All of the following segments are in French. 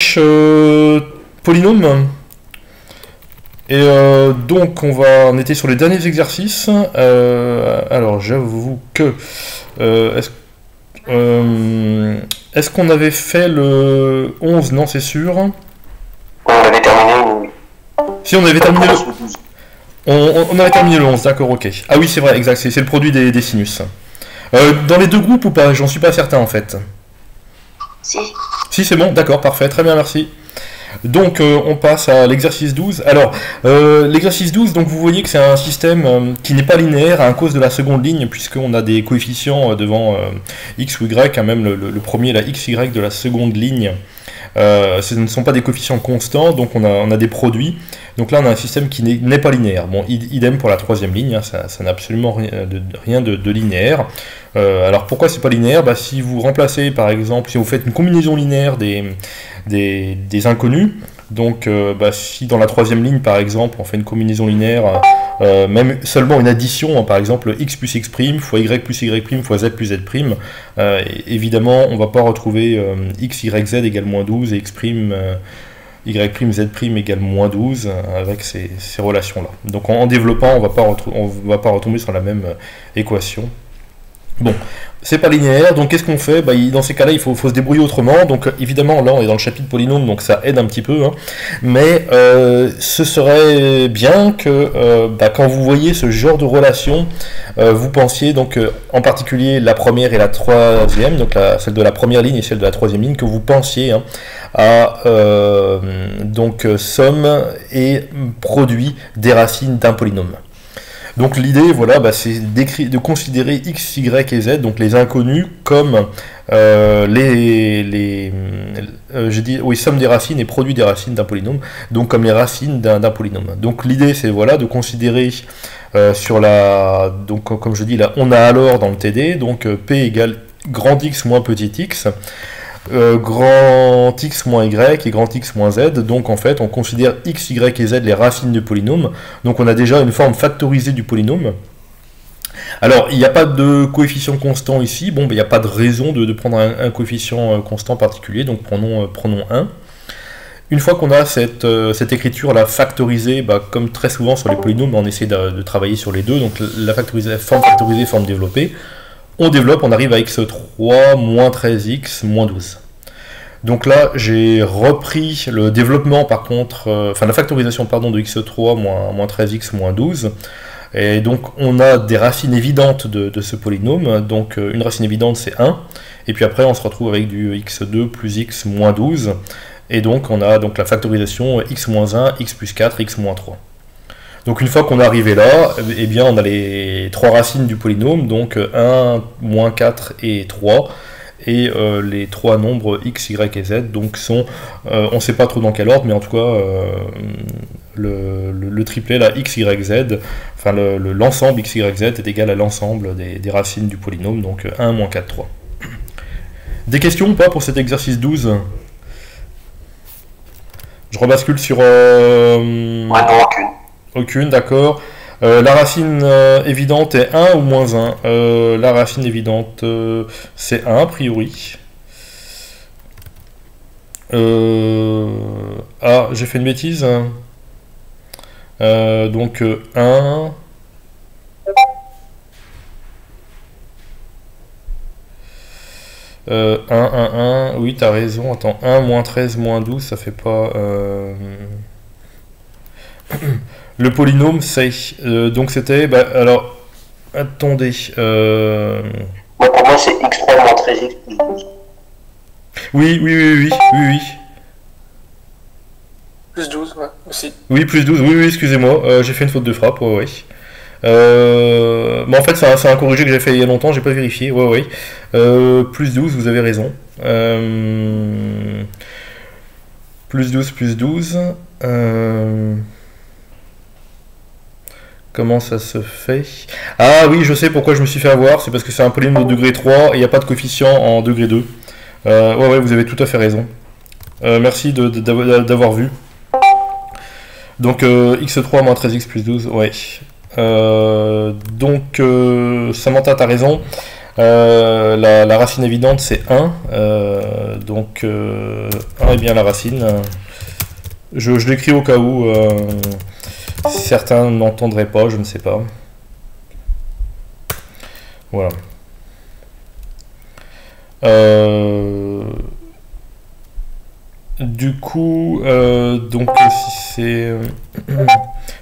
fiche polynôme. Et donc on était sur les derniers exercices. Alors j'avoue que est-ce qu'on avait fait le 11? Non, c'est sûr. On avait terminé, oui. Si on avait terminé on avait terminé le 11, d'accord, ok. Ah oui, c'est vrai, exact, c'est le produit des sinus. Dans les deux groupes ou pas? J'en suis pas certain en fait. Si. Si, c'est bon, d'accord, parfait, très bien, merci. Donc on passe à l'exercice 12. Alors, l'exercice 12, donc vous voyez que c'est un système qui n'est pas linéaire à cause de la seconde ligne, puisqu'on a des coefficients devant x ou y, hein, même le premier, la xy de la seconde ligne. Ce ne sont pas des coefficients constants, donc on a des produits. Donc là on a un système qui n'est pas linéaire. Bon, idem pour la troisième ligne, hein, ça n'a absolument rien de linéaire. Alors pourquoi c'est pas linéaire? Si vous remplacez par exemple, si vous faites une combinaison linéaire des inconnus, donc si dans la troisième ligne par exemple on fait une combinaison linéaire, même seulement une addition, hein, par exemple x plus x' fois y plus y' fois z plus z', évidemment on ne va pas retrouver x, y, z égale moins 12 et x', y', z' égale moins 12 avec ces relations-là. Donc en développant, on va pas retomber sur la même équation. Bon, c'est pas linéaire, donc qu'est-ce qu'on fait? Dans ces cas-là, il faut se débrouiller autrement. Donc évidemment, là on est dans le chapitre polynôme, donc ça aide un petit peu, hein. Mais ce serait bien que quand vous voyez ce genre de relation, vous pensiez donc en particulier la première et la troisième, donc celle de la première ligne et celle de la troisième ligne, que vous pensiez à donc somme et produit des racines d'un polynôme. Donc l'idée, voilà, c'est de considérer x, y et z, donc les inconnus, comme somme des racines et produit des racines d'un polynôme, donc comme les racines d'un polynôme. Donc l'idée, c'est voilà, de considérer donc comme je dis là, on a alors dans le TD, donc P égale grand X moins petit x, grand x moins y et grand x moins z, donc en fait on considère x, y et z les racines du polynôme, donc on a déjà une forme factorisée du polynôme. Alors il n'y a pas de coefficient constant ici, bon il n'y a pas de raison de prendre un coefficient constant particulier, donc prenons 1. Une fois qu'on a cette écriture là factorisée, comme très souvent sur les polynômes on essaie de travailler sur les deux, donc la forme factorisée, forme développée. On développe, on arrive à x3 moins 13x moins 12. Donc là, j'ai repris le développement, par contre, la factorisation pardon, de x3 moins 13x moins 12. Et donc, on a des racines évidentes de ce polynôme. Donc, une racine évidente, c'est 1. Et puis après, on se retrouve avec du x2 plus x moins 12. Et donc, on a donc la factorisation x moins 1, x plus 4, x moins 3. Donc une fois qu'on est arrivé là, eh bien on a les trois racines du polynôme, donc 1, moins 4 et 3, et les trois nombres x, y et z, donc sont, on ne sait pas trop dans quel ordre, mais en tout cas le triplet là, x, y, z, enfin l'ensemble x, y, z est égal à l'ensemble des racines du polynôme, donc 1, moins 4, 3. Des questions ou pas pour cet exercice 12? Je rebascule sur... non, aucune. Aucune, d'accord. La racine évidente est 1 ou moins 1? La racine évidente, c'est 1 a priori. Ah, j'ai fait une bêtise. Donc 1... 1, oui, t'as raison. Attends, 1, moins 13, moins 12, ça fait pas... Le polynôme, c'est... donc c'était... alors, attendez... Moi, pour moi, c'est x3 moins 13x plus 12. Oui. Plus 12, ouais, aussi. Oui, plus 12, oui, excusez-moi, j'ai fait une faute de frappe, ouais. Mais en fait, c'est un corrigé que j'ai fait il y a longtemps, j'ai pas vérifié, ouais. Plus 12, vous avez raison. Plus 12. Comment ça se fait? Ah oui, je sais pourquoi je me suis fait avoir, c'est parce que c'est un polynôme de degré 3 et il n'y a pas de coefficient en degré 2. Ouais, vous avez tout à fait raison. Merci d'avoir vu. Donc x3 moins 13x plus 12, ouais. Donc Samantha, t'as raison. La racine évidente c'est 1, donc 1 est bien la racine. Je l'écris au cas où certains n'entendraient pas, je ne sais pas. Voilà. Du coup, donc si c'est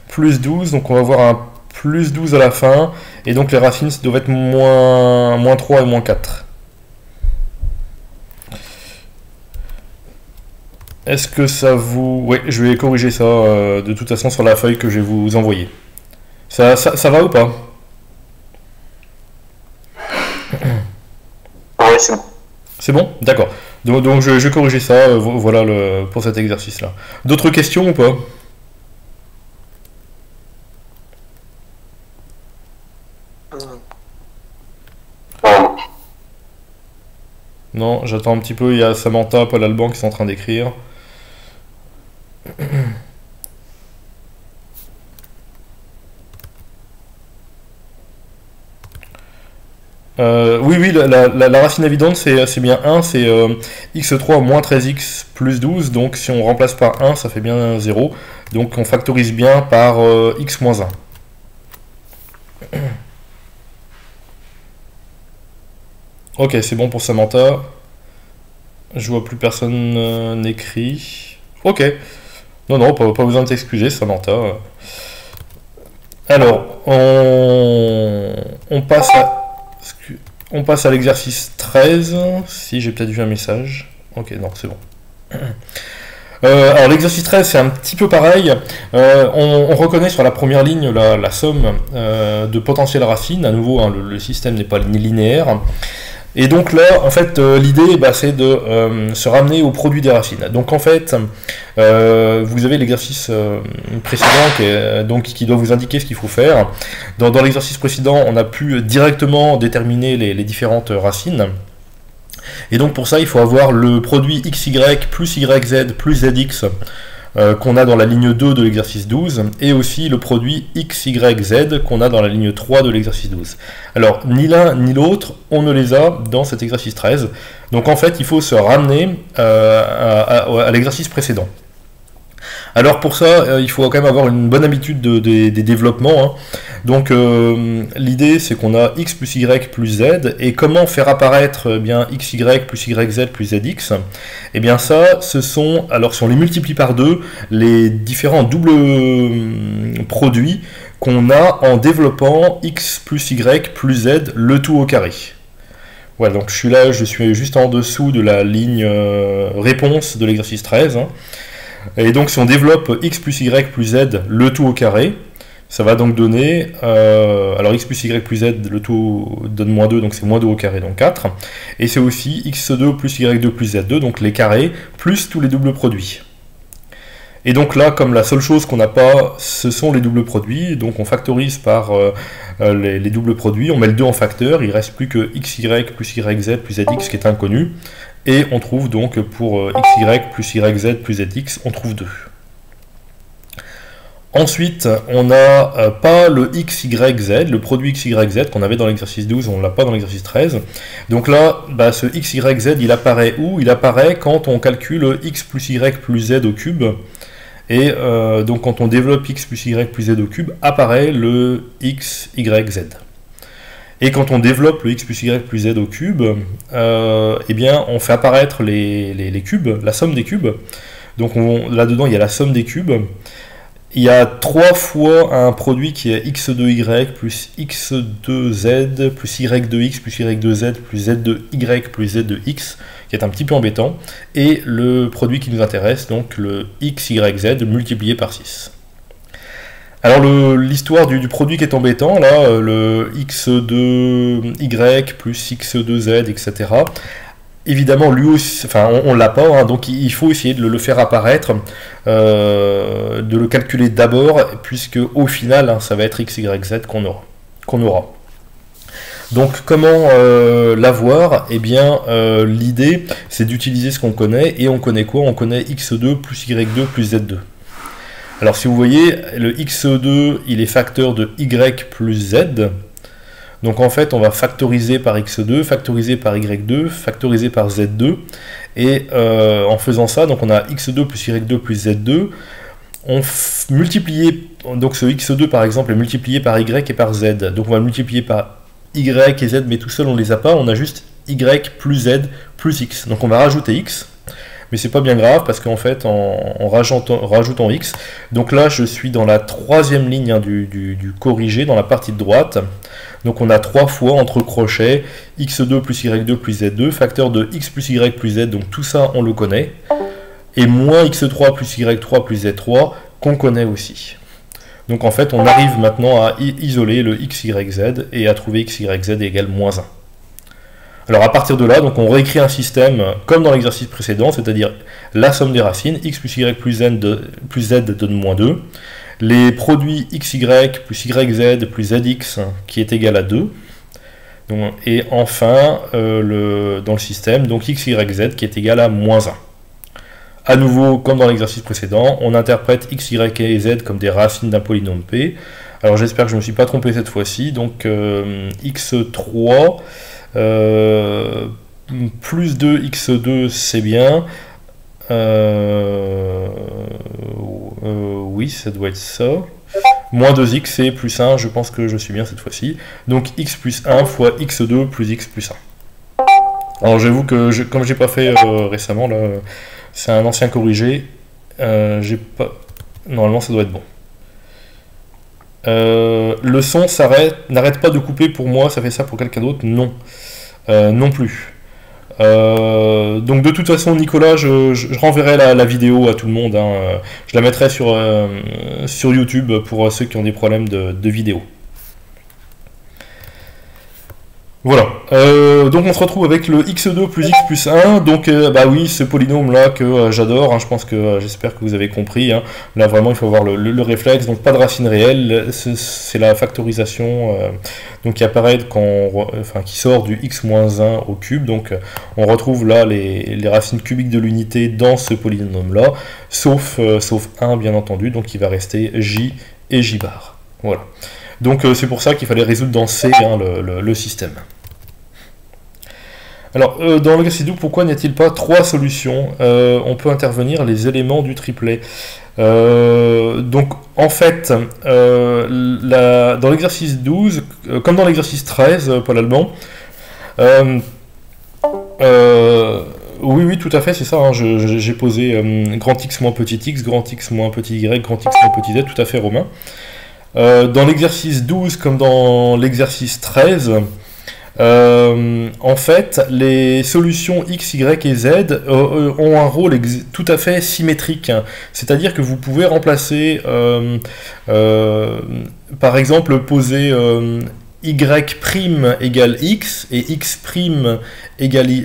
plus 12, donc on va avoir un plus 12 à la fin, et donc les racines doivent être moins 3 et moins 4. Est-ce que ça vous... Oui, je vais corriger ça de toute façon sur la feuille que je vais vous envoyer. Ça va ou pas? Oui, c'est bon. C'est bon? D'accord. Donc je vais corriger ça, voilà pour cet exercice-là. D'autres questions ou pas? Non, j'attends un petit peu, il y a Samantha, Paul Alban qui sont en train d'écrire. Oui, la racine évidente, c'est bien 1, c'est x3 moins 13x plus 12, donc si on remplace par 1, ça fait bien 0. Donc on factorise bien par x moins 1. Ok, c'est bon pour Samantha. Je vois plus personne n'écrit. Ok. Non, pas besoin de t'excuser, Samantha. Alors, on passe à l'exercice 13. Si j'ai peut-être vu un message. Ok, non, c'est bon. Alors l'exercice 13 c'est un petit peu pareil, on reconnaît sur la première ligne la somme de potentiel racine, à nouveau hein, le système n'est pas linéaire, et donc là en fait l'idée c'est de se ramener au produit des racines. Donc en fait vous avez l'exercice précédent qui doit vous indiquer ce qu'il faut faire. Dans l'exercice précédent on a pu directement déterminer les différentes racines. Et donc pour ça, il faut avoir le produit XY plus YZ plus ZX qu'on a dans la ligne 2 de l'exercice 12, et aussi le produit XYZ qu'on a dans la ligne 3 de l'exercice 12. Alors, ni l'un ni l'autre, on ne les a dans cet exercice 13. Donc en fait, il faut se ramener à l'exercice précédent. Alors pour ça, il faut quand même avoir une bonne habitude des développements. Hein. Donc l'idée c'est qu'on a x plus y plus z, et comment faire apparaître bien xy plus yz plus zx. Et bien ça, ce sont, alors si on les multiplie par 2, les différents doubles produits qu'on a en développant x plus y plus z, le tout au carré. Voilà, donc je suis juste en dessous de la ligne réponse de l'exercice 13. Hein. Et donc si on développe x plus y plus z, le tout au carré, ça va donc donner, alors x plus y plus z, le tout donne moins 2, donc c'est moins 2 au carré, donc 4. Et c'est aussi x2 plus y2 plus z2, donc les carrés, plus tous les doubles produits. Et donc là, comme la seule chose qu'on n'a pas, ce sont les doubles produits, donc on factorise par les doubles produits, on met le 2 en facteur, il ne reste plus que xy plus yz plus zx qui est inconnu, et on trouve donc pour xy plus yz plus zx, on trouve 2. Ensuite, on n'a pas le xyz, le produit xyz qu'on avait dans l'exercice 12, on ne l'a pas dans l'exercice 13. Donc là, ce xyz, il apparaît où? Il apparaît quand on calcule x plus y plus z au cube. Et donc quand on développe x plus y plus z au cube, apparaît le xyz. Et quand on développe le x plus y plus z au cube, eh bien on fait apparaître les cubes, la somme des cubes. Donc là-dedans, il y a la somme des cubes. Il y a 3 fois un produit qui est x2y plus x2z plus y2x plus y2z plus z2y plus z2x, qui est un petit peu embêtant, et le produit qui nous intéresse, donc le xyz multiplié par 6. Alors l'histoire du produit qui est embêtant, là, le x2y plus x2z, etc., évidemment, lui aussi, enfin, on l'a pas, hein, donc il faut essayer de le faire apparaître, de le calculer d'abord, puisque au final, hein, ça va être xyz qu'on aura. Donc comment l'avoir? Eh bien, l'idée, c'est d'utiliser ce qu'on connaît, et on connaît quoi? On connaît x2 plus y2 plus z2. Alors si vous voyez, le x2, il est facteur de y plus z. Donc en fait, on va factoriser par x2, factoriser par y2, factoriser par z2, et en faisant ça, donc on a x2 plus y2 plus z2, on multiplie, donc ce x2 par exemple est multiplié par y et par z, donc on va le multiplier par y et z, mais tout seul on les a pas, on a juste y plus z plus x, donc on va rajouter x, mais c'est pas bien grave parce qu'en fait en rajoutant x, donc là je suis dans la troisième ligne hein, du corrigé, dans la partie de droite, donc on a 3 fois entre crochets x2 plus y2 plus z2, facteur de x plus y plus z, donc tout ça on le connaît, et moins x3 plus y3 plus z3 qu'on connaît aussi. Donc en fait on arrive maintenant à isoler le x, y, z et à trouver x, y, z égale moins 1. Alors à partir de là, donc on réécrit un système comme dans l'exercice précédent, c'est-à-dire la somme des racines, x plus y plus z donne moins 2, les produits xy plus yz plus zx qui est égal à 2, donc, et enfin dans le système, donc x, y, z qui est égal à moins 1. À nouveau, comme dans l'exercice précédent, on interprète x, y et z comme des racines d'un polynôme p. Alors j'espère que je ne me suis pas trompé cette fois-ci, donc x3 plus 2x2 c'est bien, oui ça doit être ça, moins 2x et plus 1, je pense que je suis bien cette fois-ci, donc x plus 1 fois x2 plus x plus 1. Alors j'avoue que comme j'ai pas fait récemment, là, c'est un ancien corrigé, j'ai pas... normalement ça doit être bon. Le son n'arrête pas de couper pour moi, ça fait ça pour quelqu'un d'autre? Non. Non plus. Donc de toute façon, Nicolas, je renverrai la vidéo à tout le monde. Hein. Je la mettrai sur YouTube pour ceux qui ont des problèmes de vidéo. Voilà, donc on se retrouve avec le x2 plus x plus 1, donc bah oui, ce polynôme là que j'adore, hein, je pense que j'espère que vous avez compris, hein. Là vraiment il faut avoir le réflexe, donc pas de racine réelle, c'est la factorisation donc qui apparaît qui sort du x-1 au cube, donc on retrouve là les racines cubiques de l'unité dans ce polynôme là, sauf 1 bien entendu, donc il va rester j et j bar, voilà. Donc c'est pour ça qu'il fallait résoudre dans C hein, le système. Alors, dans l'exercice 12, pourquoi n'y a-t-il pas 3 solutions? On peut intervenir les éléments du triplet. Donc, en fait, dans l'exercice 12, comme dans l'exercice 13, Paul Alban, oui, tout à fait, c'est ça, hein, j'ai posé grand X moins petit x, grand X moins petit y, grand X moins petit z, tout à fait, Romain. Dans l'exercice 12, comme dans l'exercice 13, en fait, les solutions x, y et z ont un rôle tout à fait symétrique. C'est-à-dire que vous pouvez remplacer, par exemple, poser y' égale x et x' égale y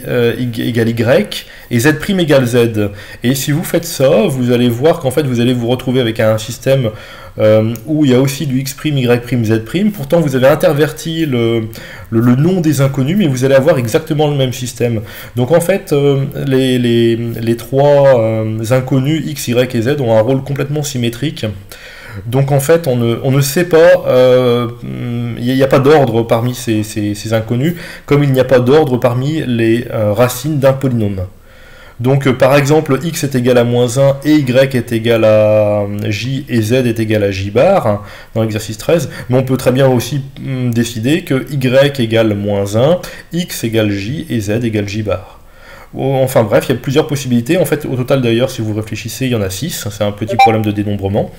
et z' égale z. Et si vous faites ça, vous allez voir qu'en fait vous allez vous retrouver avec un système où il y a aussi du x', y', z'. Pourtant vous avez interverti le nom des inconnus, mais vous allez avoir exactement le même système. Donc en fait, les trois inconnus x, y et z ont un rôle complètement symétrique. Donc en fait, on ne sait pas, il n'y a pas d'ordre parmi ces inconnus, comme il n'y a pas d'ordre parmi les racines d'un polynôme. Donc par exemple, x est égal à moins 1 et y est égal à j et z est égal à j bar, hein, dans l'exercice 13, mais on peut très bien aussi décider que y égale moins 1, x égale j et z égale j bar. Enfin bref, il y a plusieurs possibilités. En fait, au total d'ailleurs, si vous réfléchissez, il y en a 6, c'est un petit problème de dénombrement.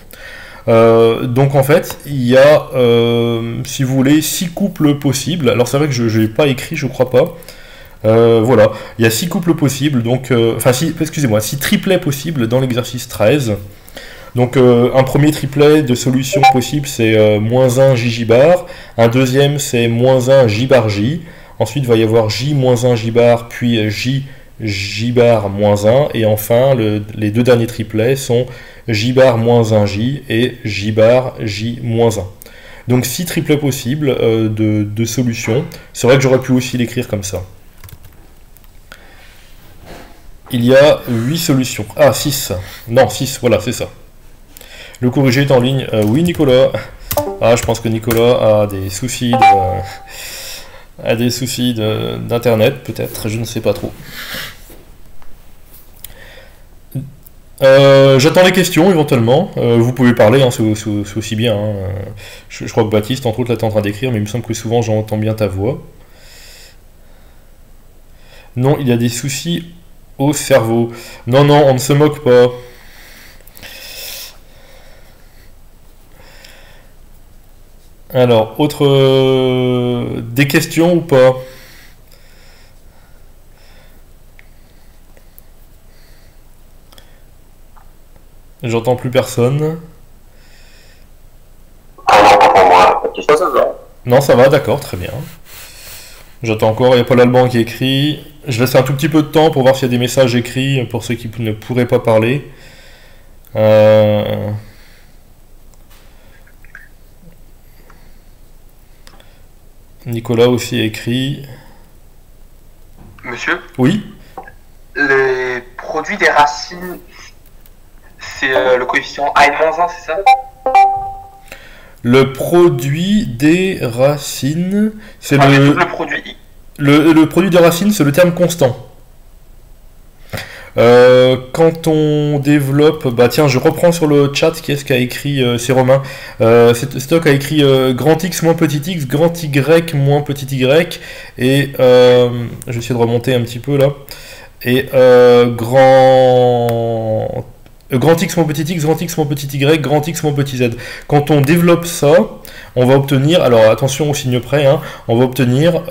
Donc en fait, il y a, si vous voulez, 6 couples possibles. Alors c'est vrai que je n'ai pas écrit, je crois pas. Voilà, il y a 6 couples possibles, donc, excusez-moi, 6 triplets possibles dans l'exercice 13. Donc un premier triplet de solution possible, c'est moins 1 j bar. Un deuxième, c'est moins 1 j bar j. Ensuite, il va y avoir j moins 1 j bar, puis j bar moins 1. Et enfin, les deux derniers triplets sont j bar moins 1j et j bar j moins 1. Donc 6 triplets possibles de solutions. C'est vrai que j'aurais pu aussi l'écrire comme ça. Il y a 8 solutions. Ah, 6. Non, 6, voilà, c'est ça. Le corrigé est en ligne. Oui, Nicolas. Ah, je pense que Nicolas a des soucis d'internet, peut-être, je ne sais pas trop. J'attends les questions éventuellement. Vous pouvez parler, hein, c'est aussi bien. Hein. Je crois que Baptiste, entre autres, là, t'es en train d'écrire, mais il me semble que souvent j'entends bien ta voix. Non, il y a des soucis au cerveau. Non, non, on ne se moque pas. Alors, des questions ou pas? J'entends plus personne. Ah non, pas pour moi. Ça, ça va. Non, ça va, d'accord, très bien. J'attends encore, il y a Paul Alban qui écrit. Je laisse un tout petit peu de temps pour voir s'il y a des messages écrits pour ceux qui ne pourraient pas parler. Nicolas aussi a écrit. Monsieur, Oui, les produits des racines, c'est le coefficient A-1, c'est ça? le produit des racines, c'est Enfin, le double produit I. le produit des racines, c'est le terme constant. Quand on développe, bah tiens, je reprends sur le chat qui est-ce qu'a écrit, c'est Romain. Stock a écrit grand X moins petit x, grand Y moins petit y, et je vais essayer de remonter un petit peu là. Et grand X moins petit x, grand X moins petit y, grand X moins petit z. Quand on développe ça, on va obtenir, alors attention au signe près, hein, on va obtenir,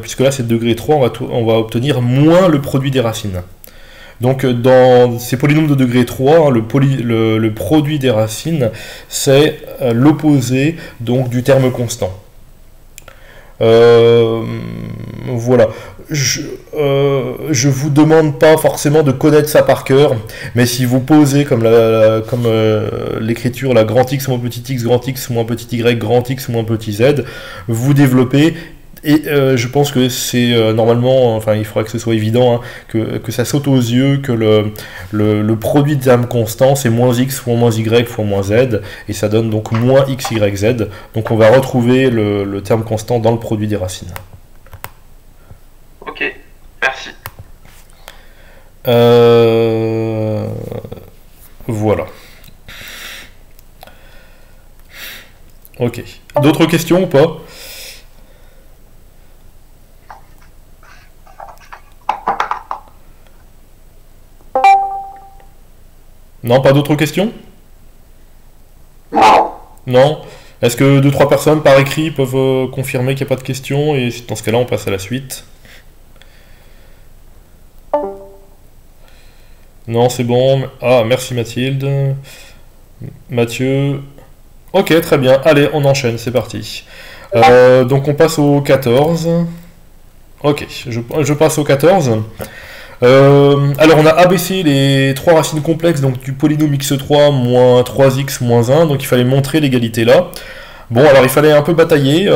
puisque là c'est degré 3, on va obtenir moins le produit des racines. Donc dans ces polynômes de degré 3, hein, le produit des racines, c'est l'opposé donc du terme constant. Voilà. Je vous demande pas forcément de connaître ça par cœur, mais si vous posez comme l'écriture, la grand X moins petit x, grand X moins petit y, grand X moins petit z, vous développez. Et je pense que c'est normalement, enfin il faudra que ce soit évident, hein, que ça saute aux yeux, que le produit de terme constant c'est moins x fois moins y fois moins z, et ça donne donc moins x, y, z. Donc on va retrouver le terme constant dans le produit des racines. Ok, merci. Voilà. Ok. D'autres questions ou pas? Non, pas d'autres questions? Non. Non? Est-ce que 2-3 personnes par écrit peuvent confirmer qu'il n'y a pas de questions? Et dans ce cas-là, on passe à la suite. Non, c'est bon. Ah, merci Mathilde. Mathieu. Ok, très bien. Allez, on enchaîne, c'est parti. Donc on passe au 14. Ok, je passe au 14. Alors on a abaissé les trois racines complexes donc du polynôme x3 moins 3x moins 1, donc il fallait montrer l'égalité là. Bon, alors il fallait un peu batailler,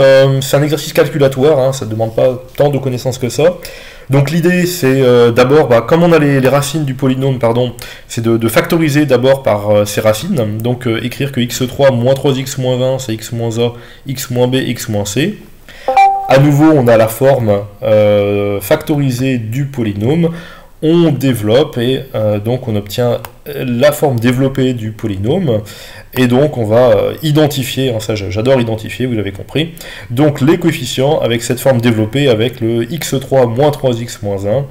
c'est un exercice calculatoire, hein, ça ne demande pas tant de connaissances que ça. Donc l'idée c'est d'abord, comme on a les racines du polynôme, pardon, c'est de factoriser d'abord par ces racines, donc écrire que x3 moins 3x moins 1 c'est x moins a, x moins b, x moins c. À nouveau, on a la forme factorisée du polynôme, on développe et donc on obtient la forme développée du polynôme, et donc on va identifier, hein, ça j'adore identifier, vous l'avez compris, donc les coefficients avec cette forme développée avec le x3 moins 3x moins 1,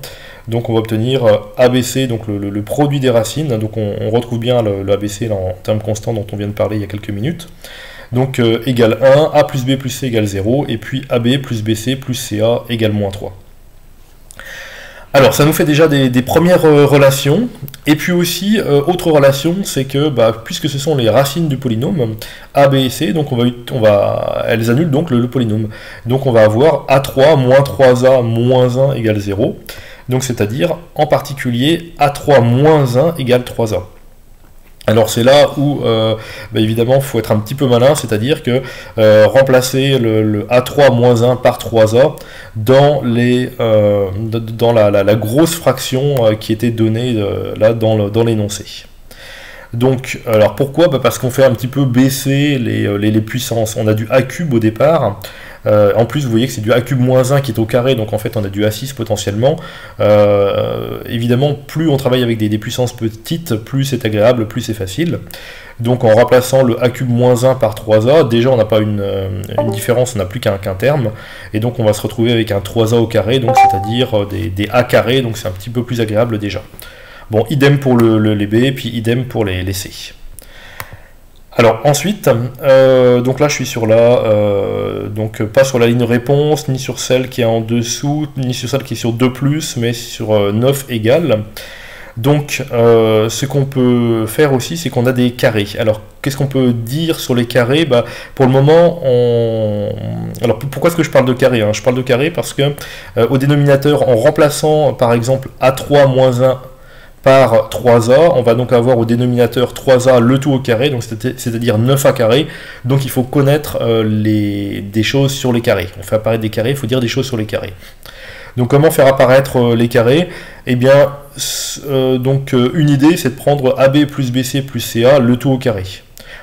donc on va obtenir ABC, donc le produit des racines, donc on retrouve bien le ABC là, en termes constants dont on vient de parler il y a quelques minutes. Donc égale 1, A plus B plus C égale 0, et puis AB plus BC plus CA égale moins 3. Alors ça nous fait déjà des premières relations, et puis aussi, autre relation, c'est que puisque ce sont les racines du polynôme, A, B et C, donc elles annulent donc le polynôme. Donc on va avoir A3 moins 3A moins 1 égale 0, donc c'est-à-dire en particulier A3 moins 1 égale 3A. Alors c'est là où, évidemment, il faut être un petit peu malin, c'est-à-dire que remplacer le A3 moins 1 par 3A dans la grosse fraction qui était donnée là dans l'énoncé. Donc, alors pourquoi? Parce qu'on fait un petit peu baisser les puissances. On a du A cube au départ. En plus, vous voyez que c'est du A cube moins 1 qui est au carré, donc en fait on a du A6 potentiellement. Évidemment, plus on travaille avec des puissances petites, plus c'est agréable, plus c'est facile. Donc en remplaçant le A cube moins 1 par 3A, déjà on n'a pas une différence, on n'a plus qu'un terme. Et donc on va se retrouver avec un 3A au carré, donc c'est-à-dire des A carrés, donc c'est un petit peu plus agréable déjà. Bon, idem pour les B, puis idem pour les C. Alors ensuite, donc là je suis sur donc pas sur la ligne réponse, ni sur celle qui est en dessous, ni sur celle qui est sur 2+, mais sur 9 égales. Donc ce qu'on peut faire aussi, c'est qu'on a des carrés. Alors qu'est-ce qu'on peut dire sur les carrés? Pour le moment, alors pourquoi est-ce que je parle de carré, hein? Je parle de carré parce que au dénominateur, en remplaçant par exemple A3 moins 1 par 3A, on va donc avoir au dénominateur 3A le tout au carré, donc c'est-à-dire 9A carré. Donc il faut connaître des choses sur les carrés. On fait apparaître des carrés, il faut dire des choses sur les carrés. Donc comment faire apparaître les carrés? Eh bien, une idée, c'est de prendre AB plus BC plus CA, le tout au carré.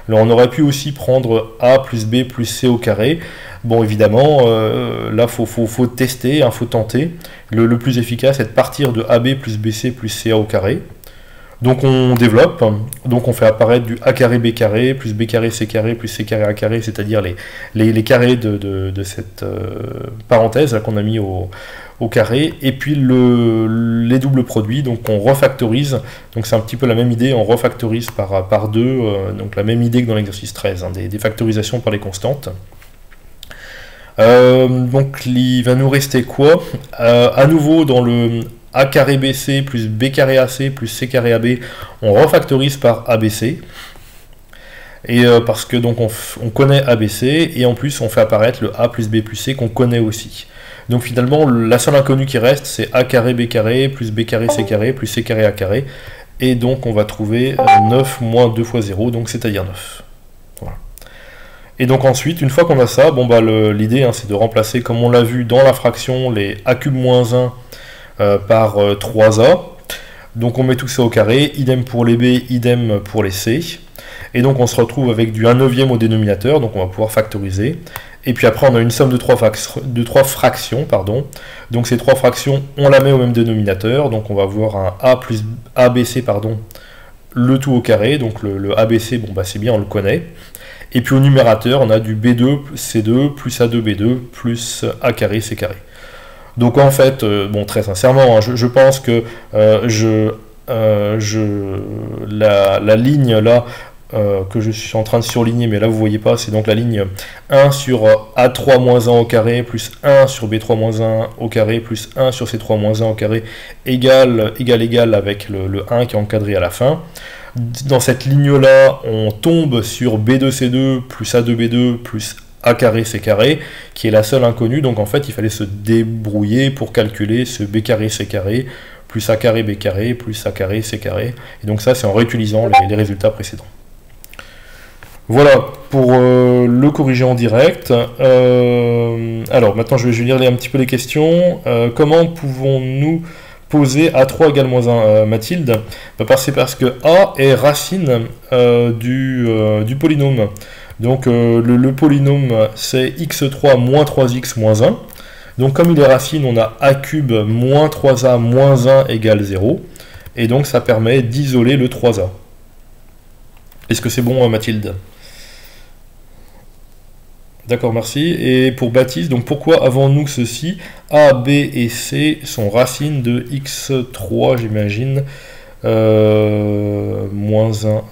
Alors on aurait pu aussi prendre A plus B plus C au carré. Bon, évidemment, là, faut tester, hein, faut tenter. Le plus efficace est de partir de AB plus BC plus CA au carré. Donc on développe, donc on fait apparaître du A carré B carré, plus B carré C carré, plus C carré A carré, c'est-à-dire les carrés de cette parenthèse là qu'on a mis au carré, et puis les doubles produits, donc on refactorise, donc c'est un petit peu la même idée, on refactorise par 2, donc la même idée que dans l'exercice 13, hein, des factorisations par les constantes. Donc il va nous rester quoi? À nouveau dans le A carré BC plus B carré AC plus C carré AB, on refactorise par ABC. Et parce que donc on connaît ABC, et en plus on fait apparaître le A plus B plus C qu'on connaît aussi. Donc finalement la seule inconnue qui reste, c'est A carré B carré plus B carré C carré plus C carré A carré. Et donc on va trouver 9 moins 2 fois 0, donc c'est-à-dire 9. Voilà. Et donc ensuite, une fois qu'on a ça, l'idée hein, c'est de remplacer, comme on l'a vu dans la fraction, les A cube moins 1 par 3A. Donc on met tout ça au carré, idem pour les B, idem pour les C. Et donc on se retrouve avec du 1/9 au dénominateur, donc on va pouvoir factoriser. Et puis après on a une somme de 3 fractions, pardon. Donc ces 3 fractions, on la met au même dénominateur, donc on va avoir un A plus ABC, pardon, le tout au carré, donc le ABC, c'est bien, on le connaît. Et puis au numérateur, on a du B2 C2 plus A2 B2 plus A carré C carré. Donc en fait, très sincèrement, hein, je pense que la ligne là que je suis en train de surligner, mais là vous voyez pas, c'est donc la ligne 1 sur A3 moins 1 au carré plus 1 sur B3 moins 1 au carré plus 1 sur C3 moins 1 au carré égal avec le 1 qui est encadré à la fin. Dans cette ligne-là, on tombe sur B2C2 plus A2B2 plus A carré C carré, qui est la seule inconnue. Donc en fait, il fallait se débrouiller pour calculer ce B carré C carré plus A carré B carré plus A carré C carré. Et donc ça, c'est en réutilisant les résultats précédents. Voilà pour le corriger en direct. Alors maintenant, je vais lire un petit peu les questions. Comment pouvons-nous poser A3 égale moins 1, Mathilde? C'est parce que A est racine du polynôme. Donc le polynôme c'est x3 moins 3x moins 1. Donc comme il est racine, on a A cube moins 3A moins 1 égale 0. Et donc ça permet d'isoler le 3A. Est-ce que c'est bon, Mathilde? D'accord, merci. Et pour Baptiste, donc pourquoi avons-nous ceci? A, B et C sont racines de x3, j'imagine. Moins 1.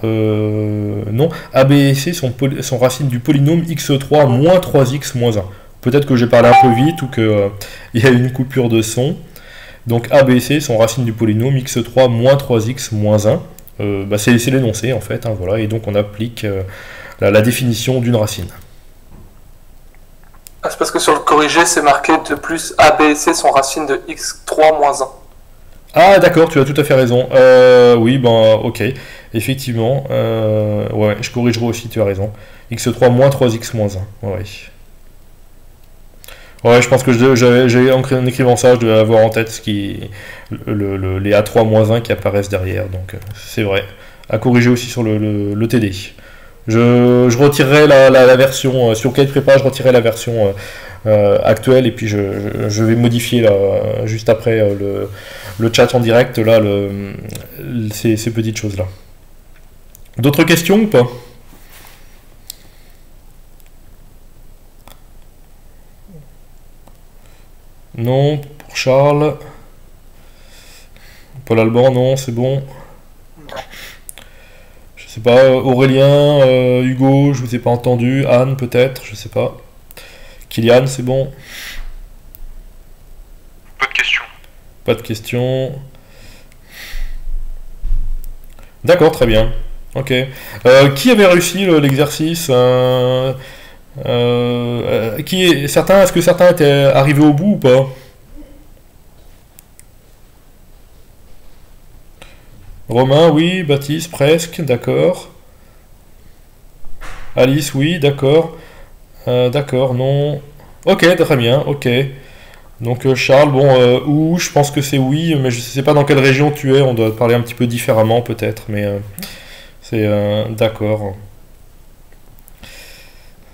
Non, A, B et C sont racines du polynôme x3 moins 3x moins 1. Peut-être que j'ai parlé un peu vite ou qu'il y a une coupure de son. Donc A, B et C sont racines du polynôme x3 moins 3x moins 1. C'est l'énoncé en fait, hein, voilà, et donc on applique la définition d'une racine. C'est parce que sur le corrigé, c'est marqué de plus A, B et C sont racines de x3 moins 1. Ah d'accord, tu as tout à fait raison. Oui, ok, effectivement. Ouais, je corrigerai aussi, tu as raison. x3 moins 3x moins 1. Ouais. Ouais, je pense que en écrivant ça, je devais avoir en tête les A3 moins 1 qui apparaissent derrière. Donc c'est vrai. à corriger aussi sur le TD. Je retirerai la version sur Kite Prépa, je retirerai la version actuelle et puis je vais modifier là, juste après le chat en direct là ces petites choses là. D'autres questions ou pas? Non, pour Charles. Paul Alban, non, c'est bon. Je sais pas, Aurélien, Hugo, je vous ai pas entendu. Anne, peut-être, je sais pas. Kylian, c'est bon. Pas de questions. Pas de questions. D'accord, très bien. Ok. Qui avait réussi l'exercice est-ce que certains étaient arrivés au bout ou pas? Romain, oui. Baptiste, presque, d'accord. Alice, oui, d'accord. D'accord, non. Ok, très bien, ok. Donc Charles, bon, où je pense que c'est oui, mais je sais pas dans quelle région tu es, on doit parler un petit peu différemment peut-être, mais c'est d'accord.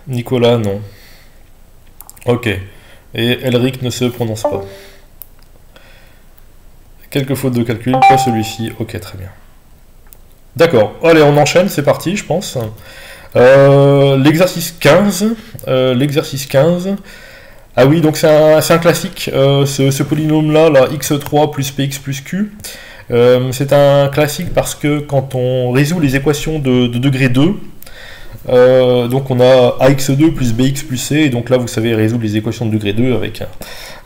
Nicolas, non. Ok. Et Elric ne se prononce pas. Quelques fautes de calcul, pas celui-ci. Ok, très bien. D'accord. Allez, on enchaîne, c'est parti, je pense. L'exercice 15. L'exercice 15. Ah oui, donc c'est un classique. Ce polynôme-là, là, x3 plus px plus q. C'est un classique parce que quand on résout les équations de degré 2, donc on a ax2 plus bx plus c, et donc là vous savez résoudre les équations de degré 2 avec